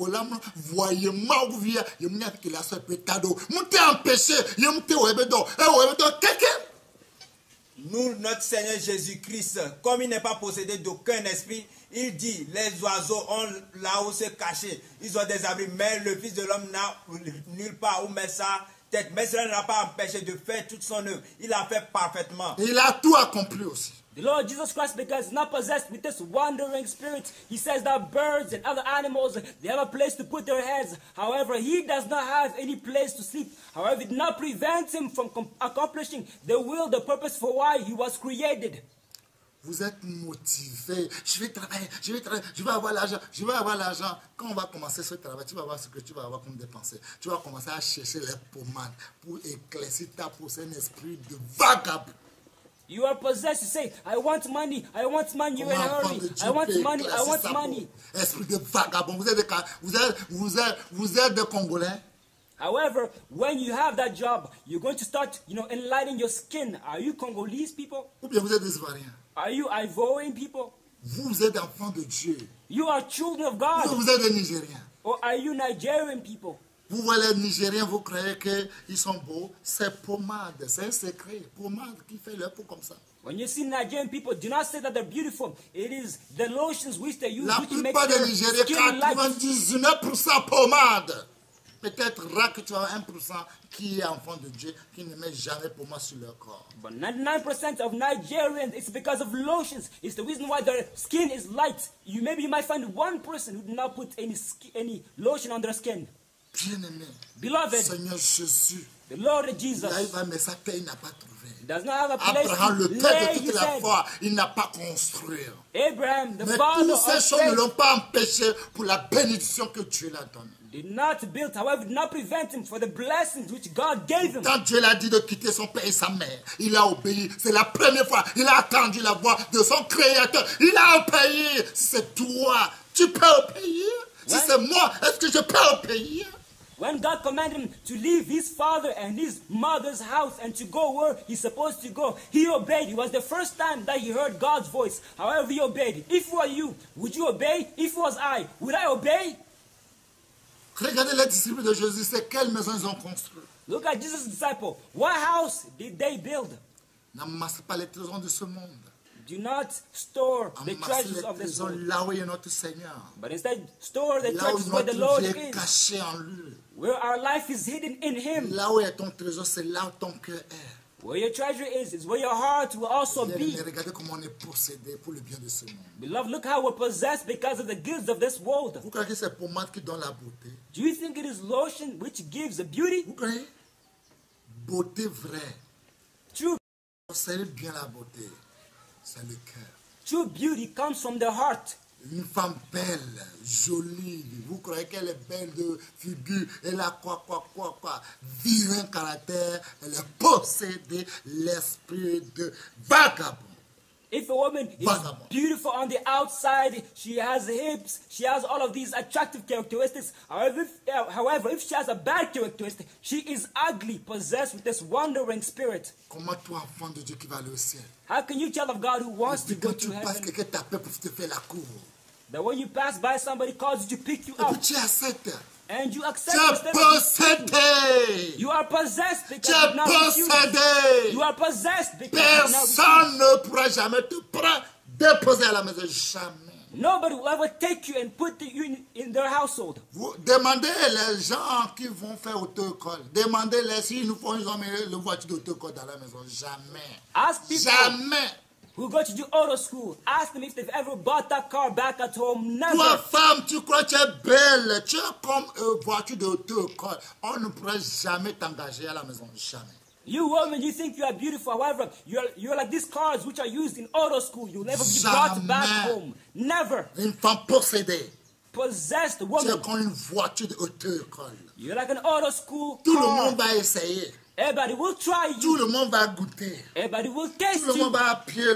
voyez, moi, vous voyez, il y a qui la soit pétado, montez en péché, il y a monté au Ebédo, quelqu'un. Nous, notre Seigneur Jésus-Christ, comme il n'est pas possédé d'aucun esprit, il dit, les oiseaux ont là où se cacher, ils ont des abris, mais le Fils de l'homme n'a nulle part où mettre sa tête. Mais cela ne l'a pas empêché de faire toute son œuvre. Il a fait parfaitement. Et il a tout accompli aussi. The Lord Jesus Christ, because he's not possessed with this wandering spirit, he says that birds and other animals, they have a place to put their heads. However, he does not have any place to sleep. However, it did not prevent him from accomplishing the will, the purpose for why he was created. Vous êtes motivé. Je vais travailler, je vais avoir l'argent, Quand on va commencer ce travail, tu vas voir ce que tu vas avoir comme dépenser. Tu vas commencer à chercher les pommades pour éclaircir ta peau. C'est un esprit de vagabond. You are possessed. You say, I want money. You're in a hurry. I want money. Esprit de vagabond. Vous êtes des Congolais. However, when you have that job, you're going to start, enlightening your skin. Are you Congolese people? Ou bien vous êtes des Ivoiriens. Are you Ivorian people? Vous êtes enfants de Dieu. You are children of God. Vous êtes des Nigériens. Or are you Nigerian people? Vous voyez les Nigériens, vous croyez qu'ils sont beaux. C'est pommade, c'est un secret. Pommade qui fait leur peau comme ça. When you see Nigerian people, do not say that they're beautiful. It is the lotions which they use La which make plupart des their Nigériens, skin light. 99% pommade. Peut-être rare que tu as 1% qui est enfant de Dieu, qui ne met jamais pommade sur leur corps. But 99% of Nigerians, it's because of lotions. It's the reason why their skin is light. Maybe you might find one person who did not put any lotion on their skin. Bien-aimé, Beloved, Seigneur Jésus, the Lord Jesus, il arrive à mais sa terre, il n'a pas trouvé. does not have a place Abraham, to le père lay de toute his la head. foi, il n'a pas construit. Abraham, the Mais father toutes ces of choses ne faith, l'ont pas empêché pour la bénédiction que Dieu l'a donnée. did not build, however, did not prevent him for the blessings which God gave him. Quand Dieu l'a dit de quitter son père et sa mère, il a obéi. C'est la première fois. Il a attendu la voix de son créateur. Il a obéi. Si c'est toi, tu peux obéir. Si Ouais. c'est moi, est-ce que je peux obéir? When God commanded him to leave his father and his mother's house and to go where he's supposed to go, he obeyed. It was the first time that he heard God's voice. However, he obeyed. If it were you, would you obey? If it was I, would I obey? Regardez les disciples de Jésus. C'est quelle maison ils ont construit? Look at Jesus' disciple. What house did they build? N'amassez pas les trésors de ce monde. Do not store the Amassez treasures les of this trésors world, là où est notre Seigneur. but instead store the Là où treasures where the notre Lord vie est is, cachée en lui. where our life is hidden in Him. Là où est ton trésor, c'est là où ton cœur est. Where your treasure is where your heart will also be. Mais regardez comment on est possédé pour le bien de ce monde. Beloved, look how we're possessed because of the goods of this world. Vous croyez que c'est pommade qui donne la beauté? Do you think it is lotion which gives the beauty? Vous croyez? Beauté vraie. True, Observez bien la beauté. C'est le cœur. true beauty comes from the heart. Une femme belle, jolie. Vous croyez qu'elle est belle de figure? Elle a quoi? Vilain caractère. Elle est possédée l'esprit de vagabond. If a woman is Vagabond. beautiful on the outside, she has hips, she has all of these attractive characteristics. However, if she has a bad characteristic, she is ugly, possessed with this wandering spirit. Comment toi, enfant de Dieu qui va aller au ciel? How can you child of God who wants to Et go quand tu to passes, heaven, quelqu'un t'appelle pour te faire la cour. that when you pass by, somebody calls you to pick you Et puis up, tu acceptes. and you accept Tu es instead of possédé. you are possessed Tu because you es now refuse. possédé. You are possessed because you now refuse. Personne ne pourra jamais te prendre, déposer à la maison. Jamais. Nobody will ever take you and put you in their household. Vous demandez les gens qui vont faire auto-école. Demandez-les s'ils nous font, ils ont mis le voiture d'auto-école dans la maison. Jamais. Ask people Jamais. who go to do auto school. Ask them if they've ever bought that car back at home. Toi, Never. femme, tu crois que tu es belle. Tu es comme une voiture d'auto-école. On ne pourra jamais t'engager à la maison. Jamais. You woman, you think you are beautiful. However, you're like these cars which are used in auto school. You'll never be brought back Jamais. home. Never. Une femme possédée. possessed Tu es woman. comme une voiture de auto-école. You're like an auto school Tout le car. monde va essayer. Everybody will try Tout you. le monde va goûter. Everybody will Tout test le monde you. va appuyer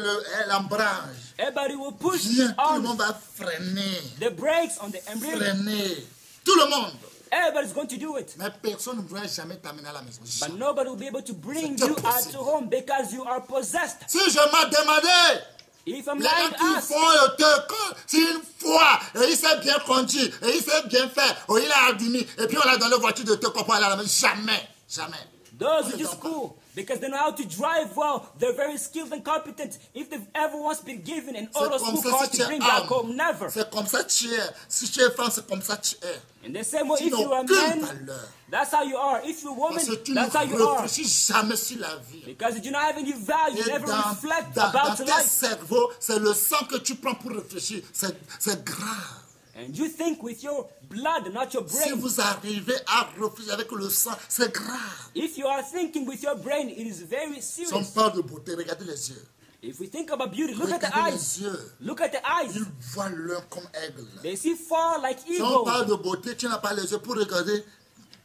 l'embrage. Everybody will push Bien, tout le monde on va freiner. the brakes on the embryo. Freiner. Tout le monde. Everybody's going to do it. Mais personne ne pourra jamais t'amener à la maison. But Jamais. nobody will be able to bring C'est you out impossible. to home because you are possessed. Si je m'ai demandé, If I'm les lying gens to qui us, font l'auto-école, si une fois, et il s'est bien conduit, et il s'est bien fait, ou il a admis, et puis on l'a donné la voiture d'auto-école pour aller à la maison. Jamais. Jamais. those On who les do donne pas. school, because they know how to drive well, they're very skilled and competent. If they've ever once been given an C'est auto comme school ça car si tu to es bring back homme. home, never. C'est comme ça tu es. Si tu es femme, c'est comme ça tu es. In the same way, Tu if n'as you're a aucune man, valeur. that's how you are. If you're a woman, Parce que tu ne that's how you are. réfléchis jamais sur la vie. Because you do not have any value, you Et never dans, reflect dans about tes life. cerveaux, c'est le sang que tu prends pour réfléchir. C'est grave. And you think with your blood, not your Si brain. vous arrivez à réfléchir avec le sang, c'est grave. If you are thinking with your brain, it is very Si on serious. parle de beauté, regardez les yeux. If we think about beauty, look at the Regardez eyes. les yeux. Look at the eyes. Ils voient l'un comme aigle. They see far like Si on parle eagles. de beauté, tu n'as pas les yeux pour regarder.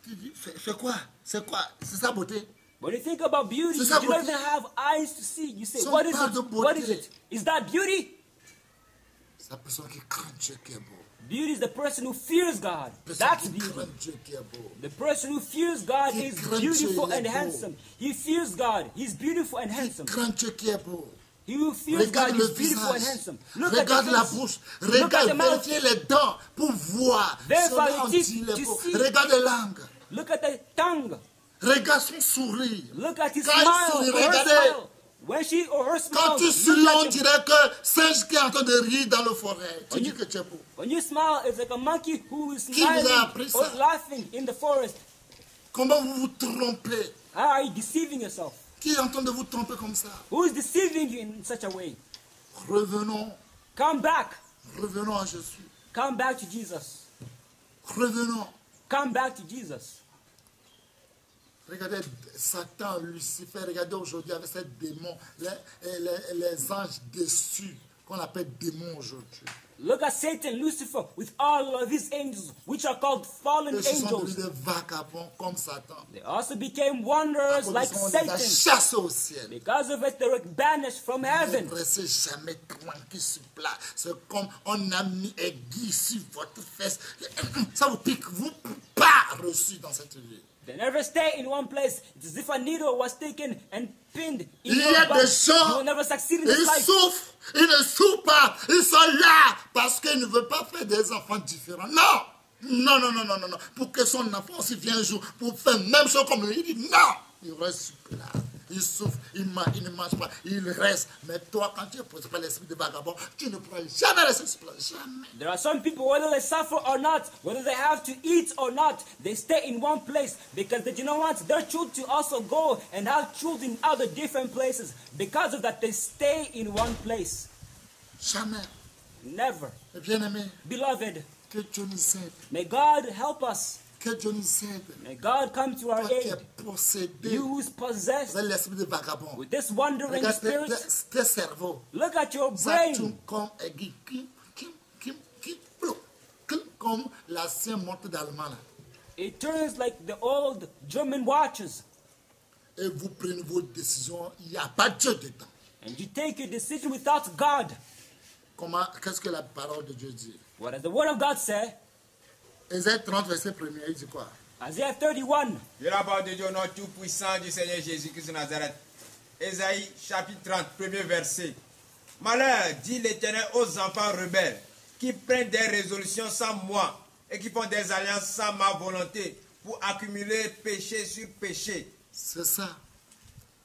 Tu dis, c'est quoi? C'est quoi? C'est ça beauté? When you think about beauty, C'est you ça, don't beauté. even have eyes to see. You say, Si on what is parle it? de What is beauté. it? Is that beauty? C'est la personne qui craint Dieu qui est beau. Beauty is the person who fears God. La personne That's qui beauty. craint Dieu qui est beau. The person who fears God Qui is craint beautiful Dieu, il est and beau. handsome. He fears God. He's beautiful and handsome. Craint Dieu qui est beau. He who fears God Regarde le is beautiful and visage. handsome. Look Regarde at la the face. bouche. Look at Regarde, the mouth. vérifiez les dents pour voir. Verify Cela, the on teeth dit, il est to beau. see. Regarde les langues. Look at the tongue. Regarde son sourire. Look at his Quand il smile sourit, or her regardez. smile. When she or her Quand smile, tu souris, look on at him. dirait que singe qui est en train de rire dans le forêt. Tu dis que tu es beau. When you smile, it's like a monkey who is Qui vous a smiling appris or ça? laughing in the forest. Comment vous vous trompez? How are you deceiving yourself? Qui est en train de vous tromper comme ça? Who is deceiving you in such a way? Revenons. Come back. Revenons à Jésus. Come back to Jesus. Revenons. Come back to Jesus. Regardez Satan, Lucifer, regardez aujourd'hui avec ces démons, les anges déçus qu'on appelle démons aujourd'hui. Look at Satan, Lucifer, with all of his angels, which are called fallen Ils se sont devenus angels. des vagabonds comme Satan. They also became wanderers like Ils les a Satan. chassés au ciel. Because of it, they were banished from Ne heaven. restez jamais tranquille sur place. C'est comme on a mis aiguille sur votre fesse. Ça vous pique, vous pas reçu dans cette vie. They never stay in one place. It's as if a needle was taken and pinned in Il y your a back. des gens, You will never succeed in this ils life. souffrent, ils ne souffrent pas, ils sont là parce qu'ils ne veulent pas faire des enfants différents. Non, non, non, non, non, non, non. Pour que son enfant aussi vienne un jour pour faire la même chose comme lui, il dit non, il reste sur place. Il souffre, il ne mange pas, il reste. Mais toi, quand tu es posé par l'esprit de vagabond, tu ne pourras jamais rester sur place. Jamais. There are some people, whether they suffer or not, whether they have to eat or not, they stay in one place because they do not want their children to also go and have children in other different places. Because of that, they stay in one place. Jamais. Never. Bien-aimé, Beloved, que Dieu nous aide. may God help us. Que Dieu nous aide. May God come to our Toi qui aid. es possédé You who's possessed avec l'esprit de vagabond. with this wandering Regarde spirit, tes cerveaux. look at your Ça brain. tourne comme aiguille. Comme l'ancien montre d'allemand. là. It turns like the old German watches. Et vous prenez vos décisions. Il n'y a pas Dieu dedans. And you take your decision without God. Qu'est-ce que la parole de Dieu dit? What does the word of God say? Ésaïe 30, verset 1er, il dit quoi? Isaiah 31. De la part de Dieu, notre tout-puissant du Seigneur Jésus-Christ de Nazareth. Ésaïe chapitre 30, premier verset. Malheur, dit l'Éternel aux enfants rebelles, qui prennent des résolutions sans moi et qui font des alliances sans ma volonté pour accumuler péché sur péché. C'est ça.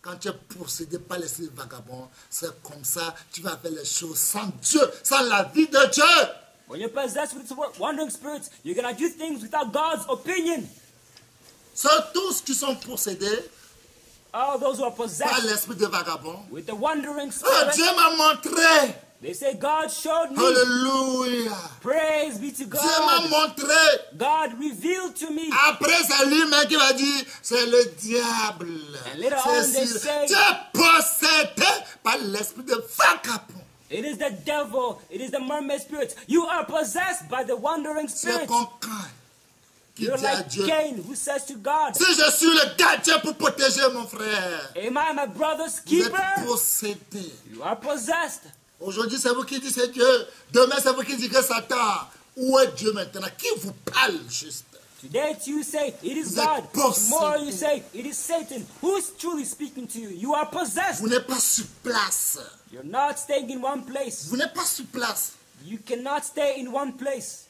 Quand tu es possédé par l'esprit vagabond, c'est comme ça, tu vas faire les choses sans Dieu, sans la vie de Dieu. When you're possessed with wandering spirits, you're going to do things without God's opinion. C'est tous qui sont possédés All those who are par possessed l'esprit de vagabond. with the wandering Oh, spirit, Dieu m'a montré. they say, God showed me. Alléluia. Praise be to Dieu m'a God. montré. God revealed to me. Après, c'est lui-même qui va dire, c'est le diable. And later C'est on they si- say- Tu es possédé par l'esprit de vagabond. It is the devil. It is the mermaid spirit. You are possessed by the wandering C'est spirit. comme Caïn qui You're dit à like Dieu, Cain who says to God, si je suis le gardien pour protéger mon frère, am I my brother's vous êtes keeper? possédé. You are possessed. Aujourd'hui, c'est vous qui dites c'est Dieu. Demain, c'est vous qui dites que Satan. Où est Dieu maintenant? Qui vous parle juste? Today you say it is Vous êtes God. possédé. Tomorrow you say it is Satan. Who is truly speaking to you? You are possessed. Vous n'êtes pas sur place. You're not staying in one place. Vous n'êtes pas sur place. You cannot stay in one place.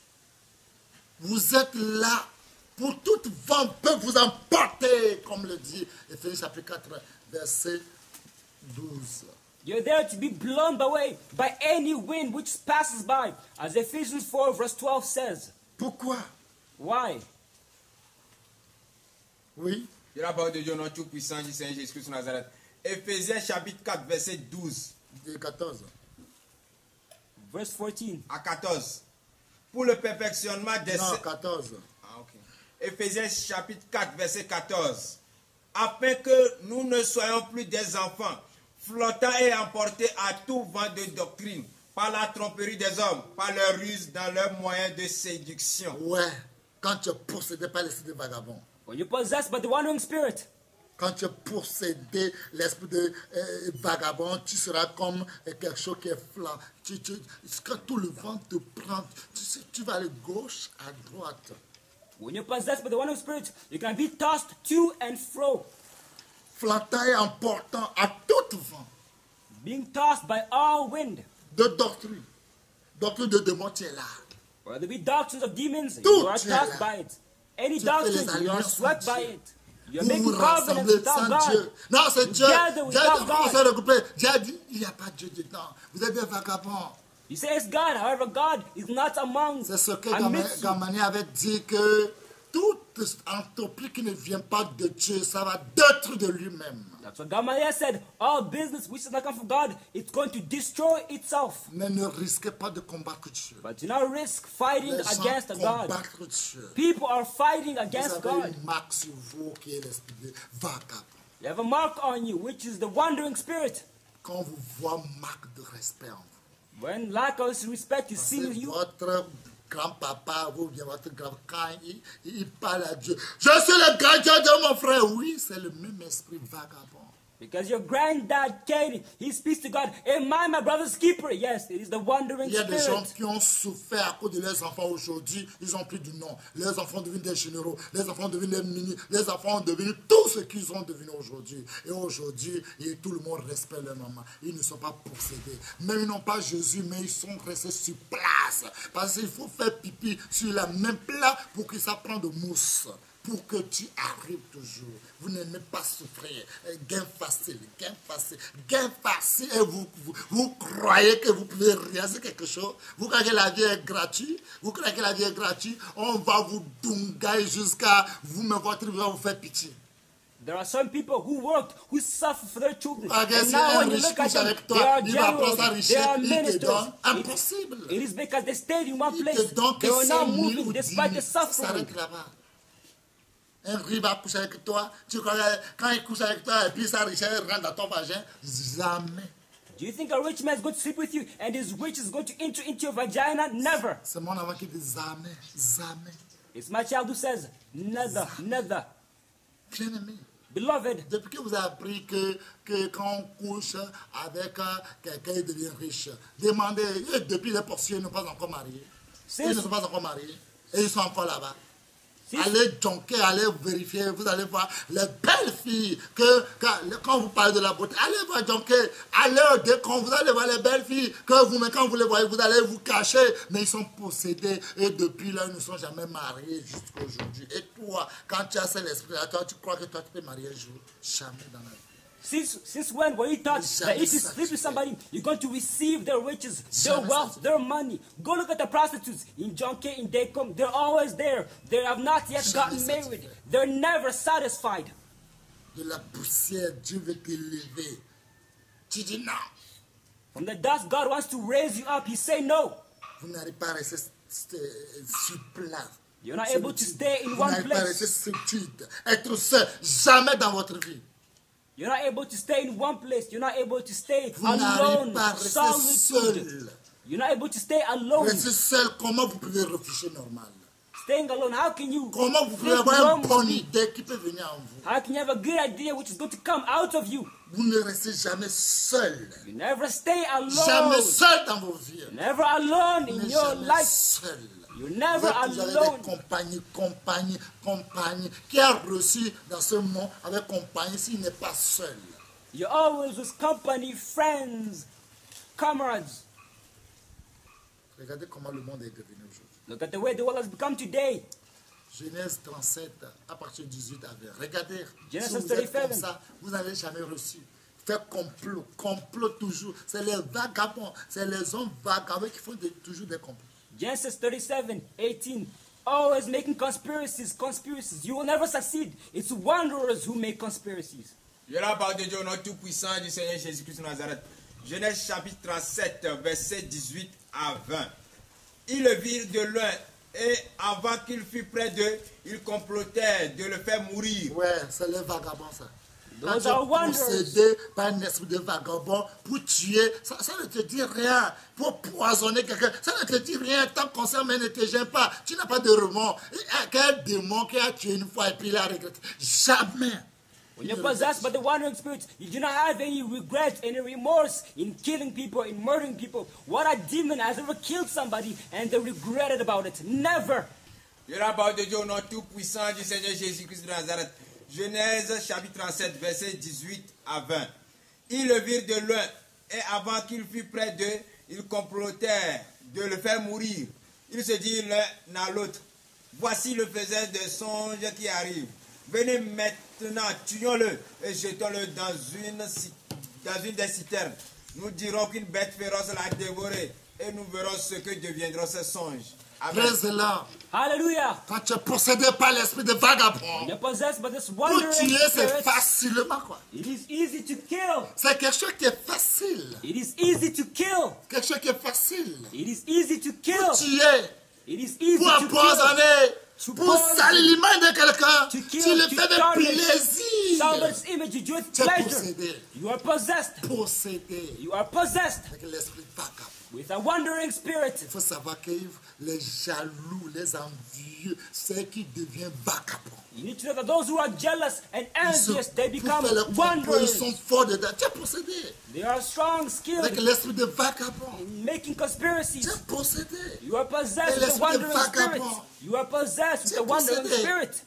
Vous êtes là pour toute vent peut vous emporter, comme le dit Éphésiens chapitre 4, verset 12. You're there to be blown away by any wind which passes by, as Ephesians 4 verse 12 says. Pourquoi? Why? Oui. De la parole de Dieu, notre tout-puissant, du Seigneur Jésus-Christ de Nazareth. Éphésiens chapitre 4, verset 12 De 14. Verse 14. à 14. Pour le perfectionnement des... Non, 14. Ah, ok. Éphésiens chapitre 4, verset 14. Afin que nous ne soyons plus des enfants, flottant et emportés à tout vent de doctrine, par la tromperie des hommes, par leur ruse dans leurs moyens de séduction. Ouais. Quand tu es possédé par l'esprit de vagabond. When you're possessed by the wandering spirit, Quand tu es possédé l'esprit de vagabond, tu seras comme quelque chose qui est flanc. Quand tout le vent te prend, tu vas aller gauche à droite. when you're possessed by the wandering spirit, you can be tossed to and fro, Flantant et emportant à tout vent being tossed by all wind. de doctrine. Doctrine de démon, tu es là. Whether it be doctrines of demons, Tout you are est là. tossed by it. Any Tu fais les doctrine, you are alliances swept sans by Dieu. it. You're Vous making vous covenants rassemblez without sans God. Dieu. Non, c'est Dieu. Together Dieu without dit, God. on s'est regroupé. Dieu a dit, il n'y a pas Dieu dedans. Vous êtes des vagabonds. You say it's God, however, God is not among C'est ce que amidst you. Gamani avait dit que toute entreprise qui ne vient pas de Dieu, ça va détruire de lui-même. That's what Gamaliel said. All business which does not come from God, it's going to destroy itself. Mais ne risquez pas de combattre Dieu. But do not risk fighting Les gens against God. combattent Dieu. People are fighting Vous against avez God. une marque sur vous qui est l'esprit de vagabond. You have a mark on you, which is the wandering spirit. Quand on vous voit, marque de respect en vous. When lack of respect is Parce seen in que you, votre grand-papa, vous bien votre grand quand il parle à Dieu. Je suis le gardien de mon frère. Oui, c'est le même esprit vagabond. because your granddad Cain, he speaks to God, am I my brother's keeper? Yes, it is the wandering Il y a des gens spirit. qui ont souffert à cause de leurs enfants aujourd'hui. Ils n'ont plus du nom. Les enfants deviennent des généraux. Les enfants deviennent des mini. Les enfants ont devenu tout ce qu'ils ont devenu aujourd'hui. Et aujourd'hui, tout le monde respecte leur maman. Ils ne sont pas possédés. Même ils n'ont pas Jésus, mais ils sont restés sur place. Parce qu'il faut faire pipi sur la même plat pour que ça prenne de mousse. Pour que tu arrives toujours. Vous n'aimez pas souffrir. Gain facile, gain facile, gain facile. Et vous croyez que vous pouvez réaliser quelque chose. Vous croyez que la vie est gratuite. Vous croyez que la vie est gratuite. On va vous dungailler jusqu'à vous, mais votre vie va vous faire pitié. There are some people who worked, who suffer for their children. Ah, And now when you look at them, they are il va prendre sa generals, richesse, they are il te ministers. donne. Impossible. It is because they stayed in one Il place. te donne They que were 5 not 000 moving ou 10 despite 000. the Ça suffering. s'arrête là-bas. Un riz va coucher avec toi. Tu crois que quand il couche avec toi et puis sa richesse rentre dans ton vagin, jamais. Do you think a rich man is going to sleep with you and his riches is going to enter into your vagina? Never. C'est mon avant qui dit jamais, jamais. It's my child who says, neither, neither. Bien-aimé, Beloved, depuis que vous avez appris que quand on couche avec quelqu'un, il devient riche, demandez, et depuis les portiers ne sont pas encore mariés. Ils ne sont pas encore mariés et ils sont encore là-bas. Allez jonquer, allez vérifier, vous allez voir les belles filles quand vous parlez de la beauté, allez voir jonquer, allez au décon, vous allez voir les belles filles mais quand vous les voyez, vous allez vous cacher, mais ils sont possédés et depuis là, ils ne sont jamais mariés jusqu'à aujourd'hui. Et toi, quand tu as cet esprit-là, toi, tu crois que toi, tu peux marier un jour? Jamais dans la vie. Since when were you taught that if you sleep with somebody, you're going to receive their riches, their wealth, their money? Go look at the prostitutes in Jonke, in Decom. They're always there. They have not yet gotten married. They're never satisfied. De la poussière, Dieu veut t'élever. Tu dis non. From the dust, God wants to raise you up. He say no. Vous n'arrivez pas à rester sur place. You're not able to stay in Vous one n'arrivez pas à rester place. solitude, être seul, jamais dans votre vie. You're not able to stay in one place. You're not able to stay Vous n'arrivez alone. pas à rester Solitude. seul. You're not able to stay alone. Rester seul, comment vous pouvez réfléchir normal? Staying alone, how can you Comment vous pouvez think avoir une bonne normally? idée qui peut venir en vous? How can you have a good idea which is going to come out of you? Vous ne restez jamais seul. You never stay Jamais alone. seul dans vos vies. Never alone Vous in n'êtes your jamais life. seul. You're Vous never avez alone. des compagnies qui a reçu dans ce monde avec compagnie s'il n'est pas seul. You're always with company, friends, comrades. Regardez comment le monde est devenu aujourd'hui. Look at the way the world has become today. Genèse 37, à partir de 18 à 20. Regardez, Genesis si vous êtes 37. comme ça, vous n'avez jamais reçu. Faire complot toujours. C'est les vagabonds, c'est les hommes vagabonds qui font toujours des complots. Genesis 37:18. Always making conspiracies. You will never succeed. It's wanderers who make conspiracies. Je la parole de Dieu au nom tout-puissant du Seigneur Jésus-Christ de Nazareth. Genèse chapitre 37, verset 18 à 20. Ils le virent de loin et avant qu'il fût près d'eux, ils complotèrent de le faire mourir. Ouais, c'est les vagabonds ça. Quand Those tu es are wanderers. possédé par un esprit de vagabond pour tuer, ça ne te dit rien. Pour poisonner quelqu'un, ça ne te dit rien. Tant qu'on s'en ne te gêne pas. Tu n'as pas de remords. Quel démon qui a tué une fois et puis il a regretté. Jamais. When you're possessed by the wandering spirits, you do not have any regret, any remorse in killing people, in murdering people. What a demon has ever killed somebody and they regretted about it? Never. Je la parole de Dieu au nom tout-puissant du Seigneur Jésus-Christ de Nazareth. Genèse chapitre 37, verset 18 à 20. Ils le virent de loin et avant qu'il fût près d'eux, ils complotèrent de le faire mourir. Ils se dirent l'un à l'autre, voici le faiseur de songes qui arrive. Venez maintenant, tuons-le et jetons-le dans une des citernes. Nous dirons qu'une bête féroce l'a dévoré et nous verrons ce que deviendront ces songes. Amen. Praise-le. Hallelujah. Quand tu es possédé par l'esprit de vagabond, You're possessed by this pour wandering tuer, c'est spirit. facilement quoi. It is easy to kill. C'est quelque chose qui est facile. It is easy to kill. Quelque chose qui est facile. It is easy to kill. Pour tuer, It is easy pour to kill. empoisonner, To pour poison, salir l'image de quelqu'un. to Tu kill, le to fais avec tarnish plaisir. somebody's image. You do it with Tu es pleasure. possédé. You are possessed. Possédé You are possessed avec l'esprit vagabond. with a wandering spirit. Il faut savoir que les jaloux, les envieux, ceux qui deviennent vagabonds. You need to know that those who are jealous and Ils sont- envious, they pour become faire leur complot, ils wanderers. sont forts dedans. Tu es possédé They are strong, avec skilled l'esprit de vagabond. in making Tu conspiracies. es possédé. You are possessed Et with the l'esprit de wandering spirit. vagabond. You are possessed with Tu the es wandering possédé. spirit.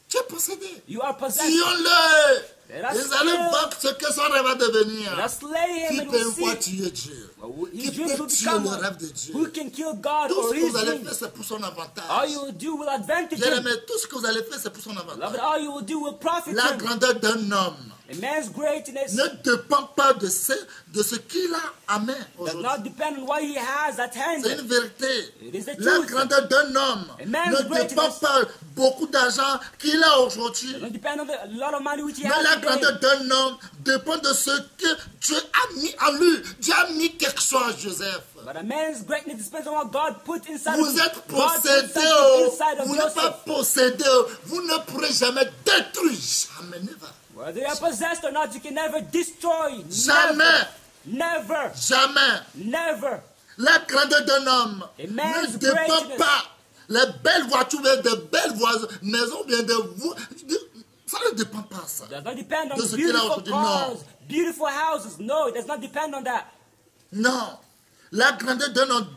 Tu es possédé. You are possessed. Tuons-le. Let us Ils allaient kill. voir ce que son rêve va devenir. Let us slay Qui him and peut we'll une fois see tuer Dieu? his Qui dreams peut will tuer become le one. rêve de Dieu? Who can kill God Tout or ce que his vous allez faire, dreams? c'est pour son All avantage. you will do will advantage Bien him. aimé, tout ce que vous allez faire, c'est pour son Beloved, avantage. all you will do will profit La him. grandeur d'un homme A man's greatness ne dépend pas de ce qu'il a à main does aujourd'hui. not depend on what he has at hand. C'est une vérité. It is the La truth. grandeur d'un homme A man's ne dépend greatness pas beaucoup d'argent qu'il a aujourd'hui. does not depend on the lot of money which he Mais has la today. grandeur d'un homme dépend de ce que Dieu a mis en lui. Dieu a mis quelque chose à Joseph. But a man's greatness depends on what God put inside of Vous him. êtes God put possédé. something inside of Vous n'êtes pas Joseph. possédé. Vous ne pourrez jamais détruire. Jamais, never. Whether you are possessed or not, you can never destroy. Jamais. Never. Jamais. Never. La grandeur d'un homme A man's ne dépend greatness. pas. Les belles voitures, de belles maisons, bien ça ne dépend pas ça. It does not depend on De ce qu'il a beautiful aujourd'hui, cars, non. beautiful houses. No, it does not depend on that. Non. La grandeur d'un homme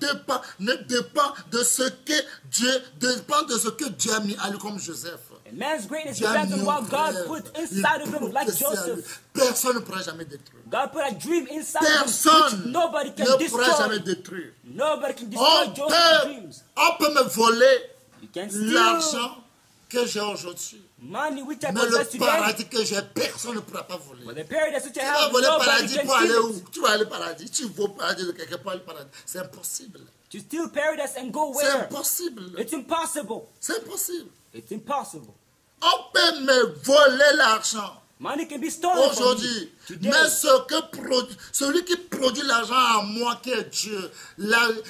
ne dépend de ce que Dieu a mis à lui comme Joseph. A man's greatness Dieu a depends mis on what un God rêve. put Il inside of him, like prophétie à lui. Joseph. Personne ne pourra jamais détruire. God put a dream inside of him, Personne which nobody can ne pourra jamais destroy. détruire. Nobody can destroy On Joseph's dreams. peut me voler You can steal l'argent que j'ai aujourd'hui. money which I Mais possess le today. paradis que j'ai, personne ne pourra pas voler. But the paradise which I Tu vas have, voler le nobody paradis can pour aller steal où? it. Tu vas aller au paradis. Tu vas au paradis de quelqu'un pour aller au paradis. C'est impossible. To steal paradise and go C'est where? impossible. It's impossible. C'est impossible. It's impossible. On peut me voler l'argent. Money can be stolen from you aujourd'hui. today. Mais celui qui produit l'argent à moi, qui est Dieu,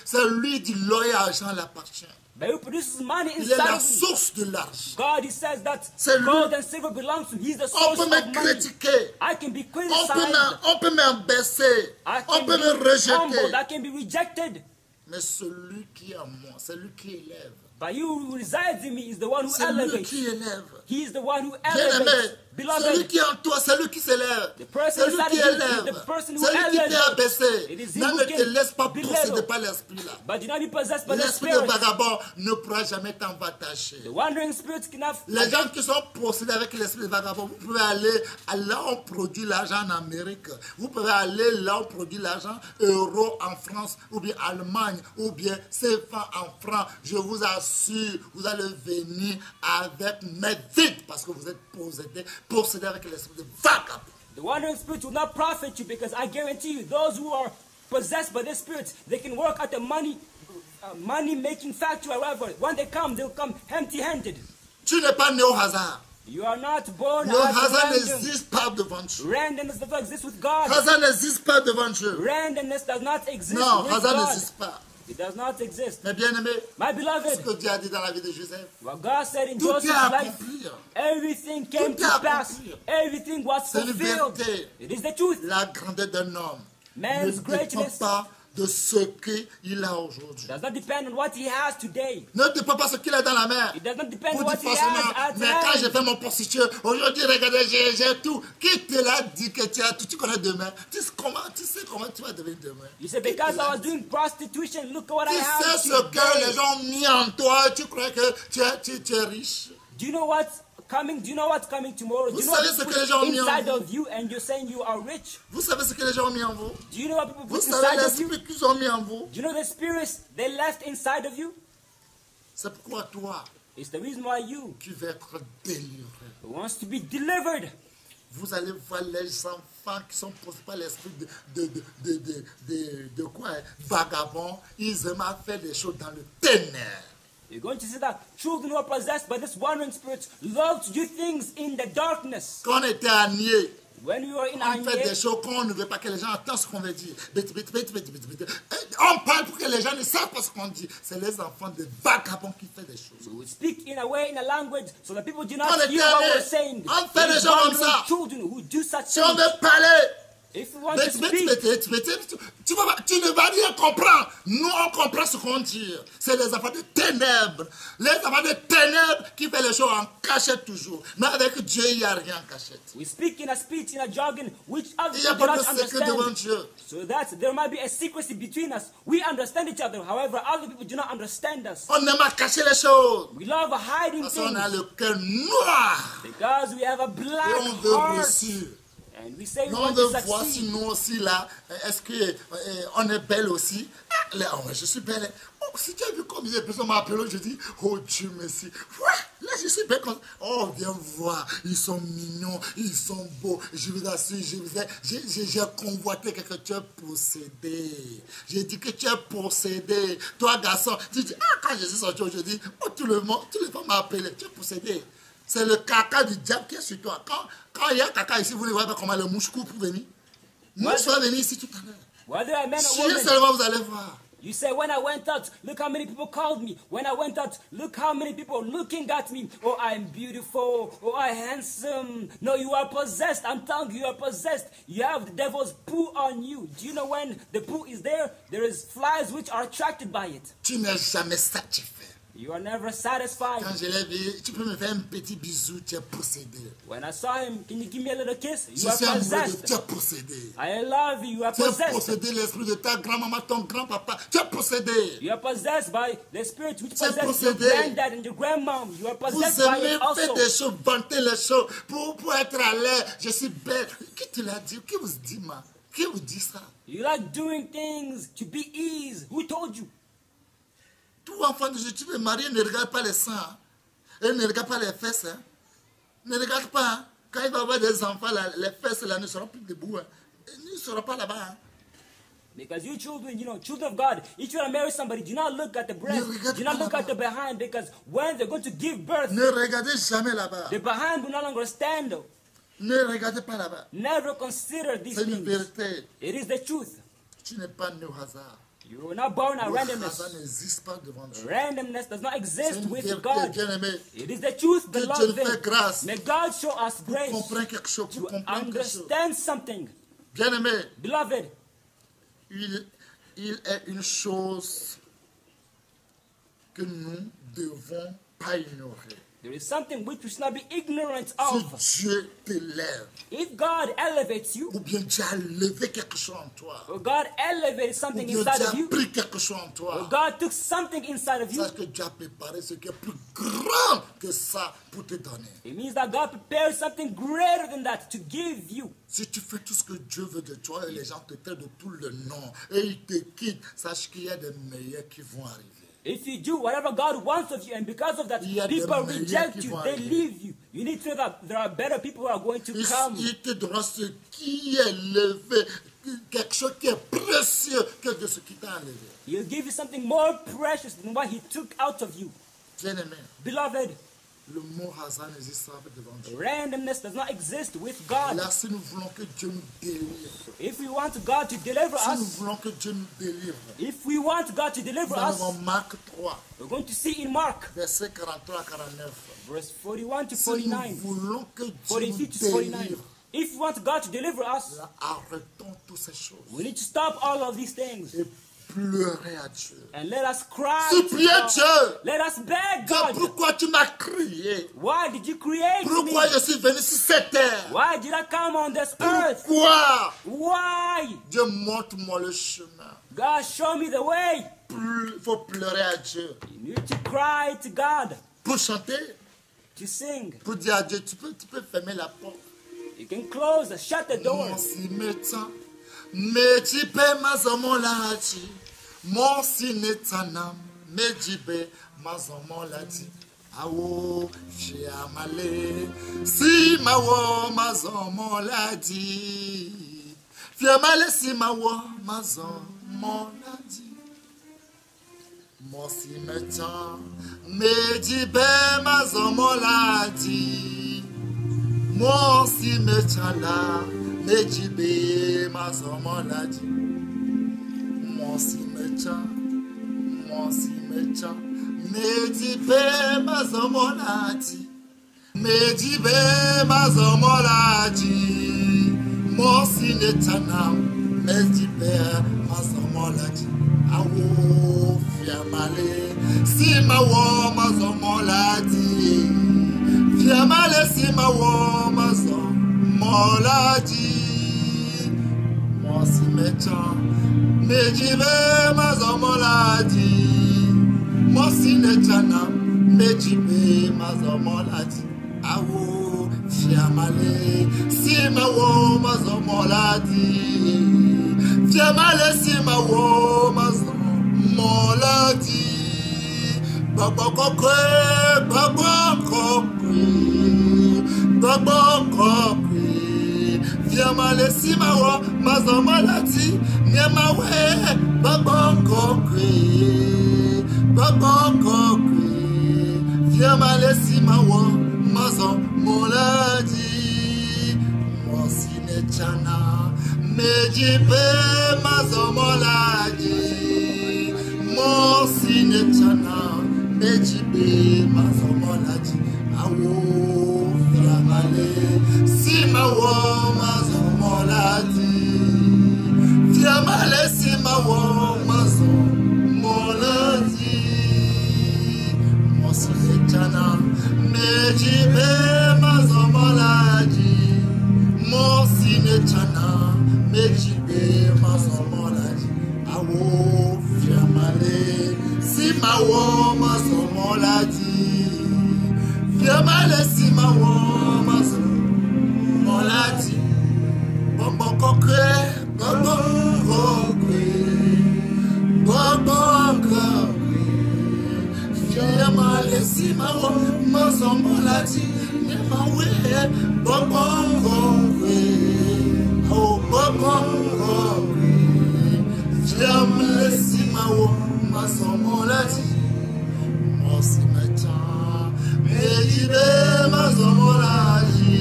c'est lui dit l'oeil argent l'appartient. But who produces money Il est inside la of you? source de l'argent. God, He says that C'est lui. gold and silver belongs to Him. He's the On source peut of me money. critiquer. I can be On criticized. peut m'abaisser. I On can peut me be humbled. rejeter. I can be rejected. Mais celui qui est en moi, c'est lui qui élève. But you who resides in me is the one who C'est lui elevates. qui élève. He is the one who Bien-aimé, elevates. celui Beloved, qui est en toi, c'est lui qui s'élève. The person C'est lui inside qui of you is élève. the person who C'est lui qui t'est elevates. abaissé. It is he Ne who te can laisse pas be posséder little. par l'esprit là. but do not be possessed by the L'esprit de Spirit. vagabond ne pourra jamais t'attacher. The wandering spirits cannot. Les gens qui sont possédés avec l'esprit de vagabond, vous pouvez aller là où on produit l'argent en Amérique. Vous pouvez aller là où on produit l'argent, euros en France, ou bien Allemagne, ou bien CFA en France. Je vous assure, vous allez venir avec mes vides parce que vous êtes possédés avec l'esprit de vagabond. The wandering spirits will not profit you, because I guarantee you, those who are possessed by the spirits, they can work at the money-making factory or whatever. When they come, they'll come empty-handed. Tu n'es pas né au hasard. You are not born Le hasard at random. n'existe pas devant Dieu. Randomness does not exist with God. Hasard n'existe pas devant Dieu. Randomness does not exist Non, with hasard God. n'existe pas. It does not exist. Mais bien aimé, My ce beloved, que Dieu a dit dans la vie de Joseph, what God said in tout est Joseph's life, accompli. everything came Tout est to pass. accompli. Everything was C'est une fulfilled. vérité. It is the truth. La grandeur d'un homme ne Man's dépend greatness pas de ce qu'il a aujourd'hui. does not depend on what he has today. Ne dépend pas de ce qu'il a dans la main. It does not depend Vous on what dites he forcément, has at mais quand j'ai hand. fait mon prostitution, aujourd'hui, regardez, j'ai tout. Qui te l'a dit que tu as tout? Tu connais demain. Tu sais comment tu vas devenir demain. You say, Qui te because l'a I was dit? doing prostitution, look at what I Tu have sais ce que les today. gens ont mis en toi. Tu crois que tu es riche. Do you know what's coming? Do you know what's coming tomorrow? Do you know savez what ce people que les gens ont mis en inside vous? of you, and you're saying you are rich? Vous savez ce que les gens ont mis en vous? Do you know what people Vous put savez inside of you? l'esprit qu'ils ont mis en vous? Do you know the spirits they left inside of you? C'est pourquoi toi, It's the reason why you tu vas être délivré. wants to be delivered. Vous allez voir les enfants qui sont possédés par l'esprit de quoi? Vagabonds. Ils aiment à faire des choses dans le ténèbre. You're going to see that children who are possessed by this wandering spirits love to do things in the darkness. Quand on était à Nier, When we were in on fait des Anye, choses qu'on ne veut pas que les gens entendent ce qu'on veut dire. On parle pour que les gens ne savent pas ce qu'on dit. C'est les enfants de vagabonds qui font des choses. we would speak in a way, in a language, so that people do not On est hear what allé. we're saying. On fait These des choses comme wandering ça. children who do such Si on things. veut parler, If we want to speak, tu ne vas rien comprendre. Nous, on comprend ce qu'on dit. C'est les enfants de ténèbres. Les enfants de ténèbres qui font les choses en cachette toujours. Mais avec Dieu, il n'y a rien en cachette. we speak in a speech, in a jargon, which other Il n'y a people do pas not de secret devant understand. Dieu. So that there might be a secrecy between us. We understand each other. However, other people do not understand us. On aime à cacher les choses. We love hiding Parce qu'on things a le cœur noir. because we have a Et black on veut heart. réussir. And we say we On want veut to voir si succeed. nous aussi là, est-ce qu'on est belle aussi? Ah, là, oh, je suis belle. Oh, si tu as vu combien de personnes m'appellent, je dis, oh Dieu merci. Ouais, là je suis belle comme ça. Oh, viens voir, ils sont mignons, ils sont beaux. Je vous assure, j'ai convoité que tu es possédé. J'ai dit que tu es possédé. Toi, garçon, tu dis, ah, quand je suis sorti aujourd'hui, oh, tout le monde m'a appelé, tu es possédé. C'est le caca du diable qui est sur toi. Quand il y a caca ici, vous ne voyez pas comment le mouche court pour venir. Mouche va venir ici tout à l'heure. Whether I'm man or Si woman, seulement vous allez voir. you say, when I went out, look how many people called me. When I went out, look how many people are looking at me. Oh, I'm beautiful. Oh, I'm handsome. No, you are possessed. I'm telling you, you are possessed. You have the devil's poo on you. Do you know when the poo is there, there is flies which are attracted by it. Tu n'es jamais satisfait. You are never satisfied. Quand je l'ai vu, tu peux me faire un petit bisou, tu es possédé. When I saw him, can you give me a little kiss? Je You are suis amoureux de possessed. tu es possédé. I love you. You are Tu es possessed. possédé l'esprit de ta grand-maman, ton grand-papa. Tu es possédé. You are possessed by the spirit which Tu es possessed your possédé. granddad and your grandmom. You are Vous possessed by aimez it faire also. des choses, vanter les choses pour être à l'aise. Je suis belle. Qui te l'a dit? Qui vous dit, ma? Qui vous dit ça? You like doing things to be ease. Who told you? Tout enfant de Dieu, tu veux marier, ne regarde pas les seins. Hein. Et ne regarde pas les fesses. Hein. Ne regarde pas. Hein. Quand il va avoir des enfants, là, les fesses là, ne seront plus debout. Hein. Ils ne seront pas là-bas. Hein. Because you children, children of God, if you want to marry somebody, do not look at the breast. Do not look at the behind, because when they're going to give birth, Ne regardez jamais là-bas. the behind will no longer stand. Ne regardez pas là-bas. Never consider these C'est une things. vérité. It is the truth. Tu n'es pas né au hasard. You were not born at Le randomness. hasard n'existe pas devant Dieu. Randomness does not C'est exist une with vérité, God. bien-aimé. It is the truth, Que Dieu nous beloved. fait grâce May God show us pour grace comprendre quelque chose. to Pour comprendre quelque chose. understand something. Bien-aimé, Beloved, il est une chose que nous ne devons pas ignorer. there is something which we should not be ignorant Si of. Dieu t'élève, If God elevates you, ou bien Dieu a levé quelque chose en toi, or God elevated ou something bien inside Dieu of a you, pris quelque chose en or toi, God took something inside of you, sache que Dieu a préparé ce qui est plus grand que ça pour te donner. it means that God prepared something greater than that to give you. Si tu fais tout ce que Dieu veut de toi et les gens te traitent de tout le nom et ils te quittent, sache qu'il y a des meilleurs qui vont arriver. If you do whatever God wants of you, and because of that, Il y a des people meilleurs reject qui you, vont they arriver. leave you. You need to know that there are better people who are going to come. Il te donnera ce qui est élevé, quelque chose qui est précieux que de ce qui t'a enlevé. He'll give you something more precious than what He took out of you. Bien-aimé, Beloved, le mot hasard n'existe pas devant Dieu. randomness does not exist with God. Là, si nous voulons que Dieu nous délivre, If we want God to deliver si nous us, voulons que Dieu nous délivre, if we want God to deliver nous us, allons Marc 3, we're going to see in Mark, versets 43 à 49. verse 41 to Si nous 49, voulons que Dieu 43 nous to 49. délivre, If we want God to deliver us, là, arrêtons toutes ces choses we need to stop all of these things et pleurer à Dieu. and let us cry. to Supplier God. Dieu. Let us beg Dieu, God. pourquoi tu m'as crié? Why did you create me? Pourquoi je suis venu sur cette terre? Why did I come on this earth? Pourquoi? Why? Dieu, montre-moi le chemin. God, show me the way. Il faut pleurer à Dieu. You need to cry to God, Pour chanter, to sing. pour dire à Dieu, tu peux fermer la porte. You can close, shut the door. Mon si metan, mejibe mazomolati. Mon si netanam, mejibe mazomolati. Awo fiamale, si mawo mazomolati. Fiamale si mawo mazomolati. Mon si metan, mejibe mazomolati. Mon si mechala, mejibe mazomolati. Mon si mecha, mejibe mazomolati. Mejibe mazomolati. Mon si netana, mejibe mazomolati. Awo fiamale, si mawo mazomolati. Fiamale si mawo mazomolati. Mon si mecha, mejibe mazomolati. Mon si netana, mejibe mazomolati. Awo fiamale si mawo mazomolati. Fiamale si mawo mazomolati. Baba kokwe, fiamale si mawo mazomolati. Niemawe, baba kokwe, fiamale si mawo mazomolati. Mosine chana, mejibe mazomolati. Mosine chana, mejibe mazomolati. Awo fiamale si mawo mazomolati. Fiamale si mawo mazomolati. Mosine chana, mejibe mazomolati. Mosine chana, mejibe mazomolati. Awo fiamale si mawo mazomolati. Fiamale si mawo mazomolati. Bobo kokwe, fiamale si mawo mazomolati. Nemawe, bobo kokwe, oh bobo kokwe. Fiamale si mawo mazomolati. Mosi mecha, mejibe mazomolati.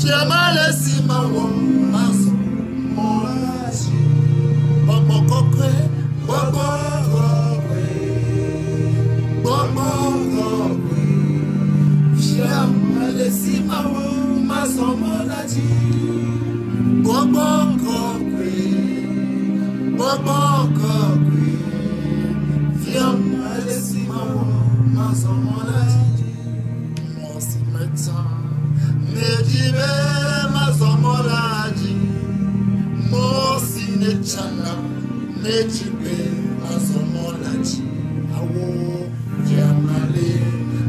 Fiamale Simawo, Maso, Molaji, Bobo Kokwe, Bobo Kokwe, Bobo Kokwe, Fiamale Simawo, Maso, Molaji, Bobo Kokwe, Bobo Kokwe, Fiamale Simawo, Maso, Molaji, Mosi Metan. Nejibe mazomolaji Mosi nechana Nejibe mazomolaji Awo Fiamale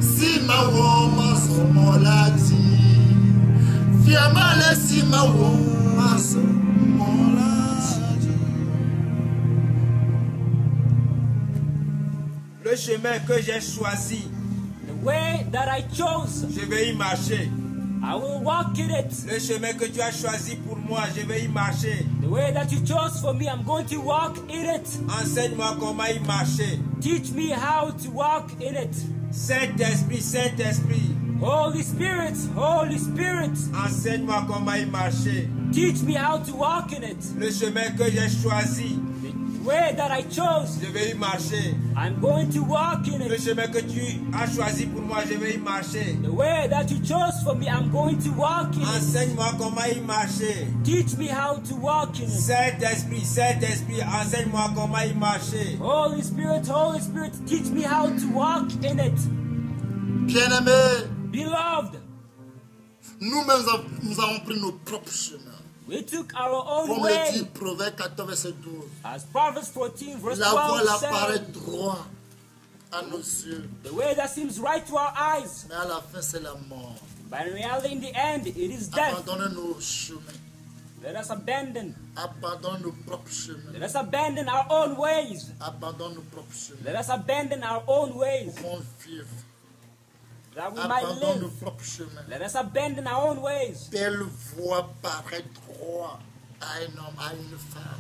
Simawo mazomolaji Fiamale Simawo mazomolaji. Le chemin que j'ai choisi, The way that I chose, je vais y marcher. I will walk in it. Le chemin que tu as choisi pour moi, je vais y marcher. The way that you chose for me, I'm going to walk in it. Enseigne-moi comment y marcher. Teach me how to walk in it. Saint-Esprit, Saint-Esprit, Holy Spirit, Holy Spirit, enseigne-moi comment y marcher. teach me how to walk in it. Le chemin que j'ai choisi, The way that I chose, je vais y marcher. I'm going to walk in Le it. chemin que tu as choisi pour moi, je vais y marcher. The way that you chose for me, I'm going to walk in it. Enseigne-moi comment y marcher. Teach me how to walk in it. Saint-Esprit, Saint-Esprit, enseigne-moi comment y marcher. Holy Spirit, teach me how to walk in it. Bien-aimés, Beloved, nous-mêmes nous avons pris nos propres chemins. we took our own Comme le dit way. Proverbe 14, verset 12. As Proverbs 14, verse La voie 12 là said, paraît droit à nos yeux, the way that seems right to our eyes, mais à la fin c'est la mort. but in reality, in the end, it is death. Abandonnez nos chemins. Let us abandon. Abandonne nos propres chemins. Let us abandon our own ways. Abandonne nos propres chemins. Let us abandon our own ways Pour vivre. that we might Abandonne nos live. propres chemins. Let us abandon our own ways. Telle voie paraît droit à un homme, à une femme.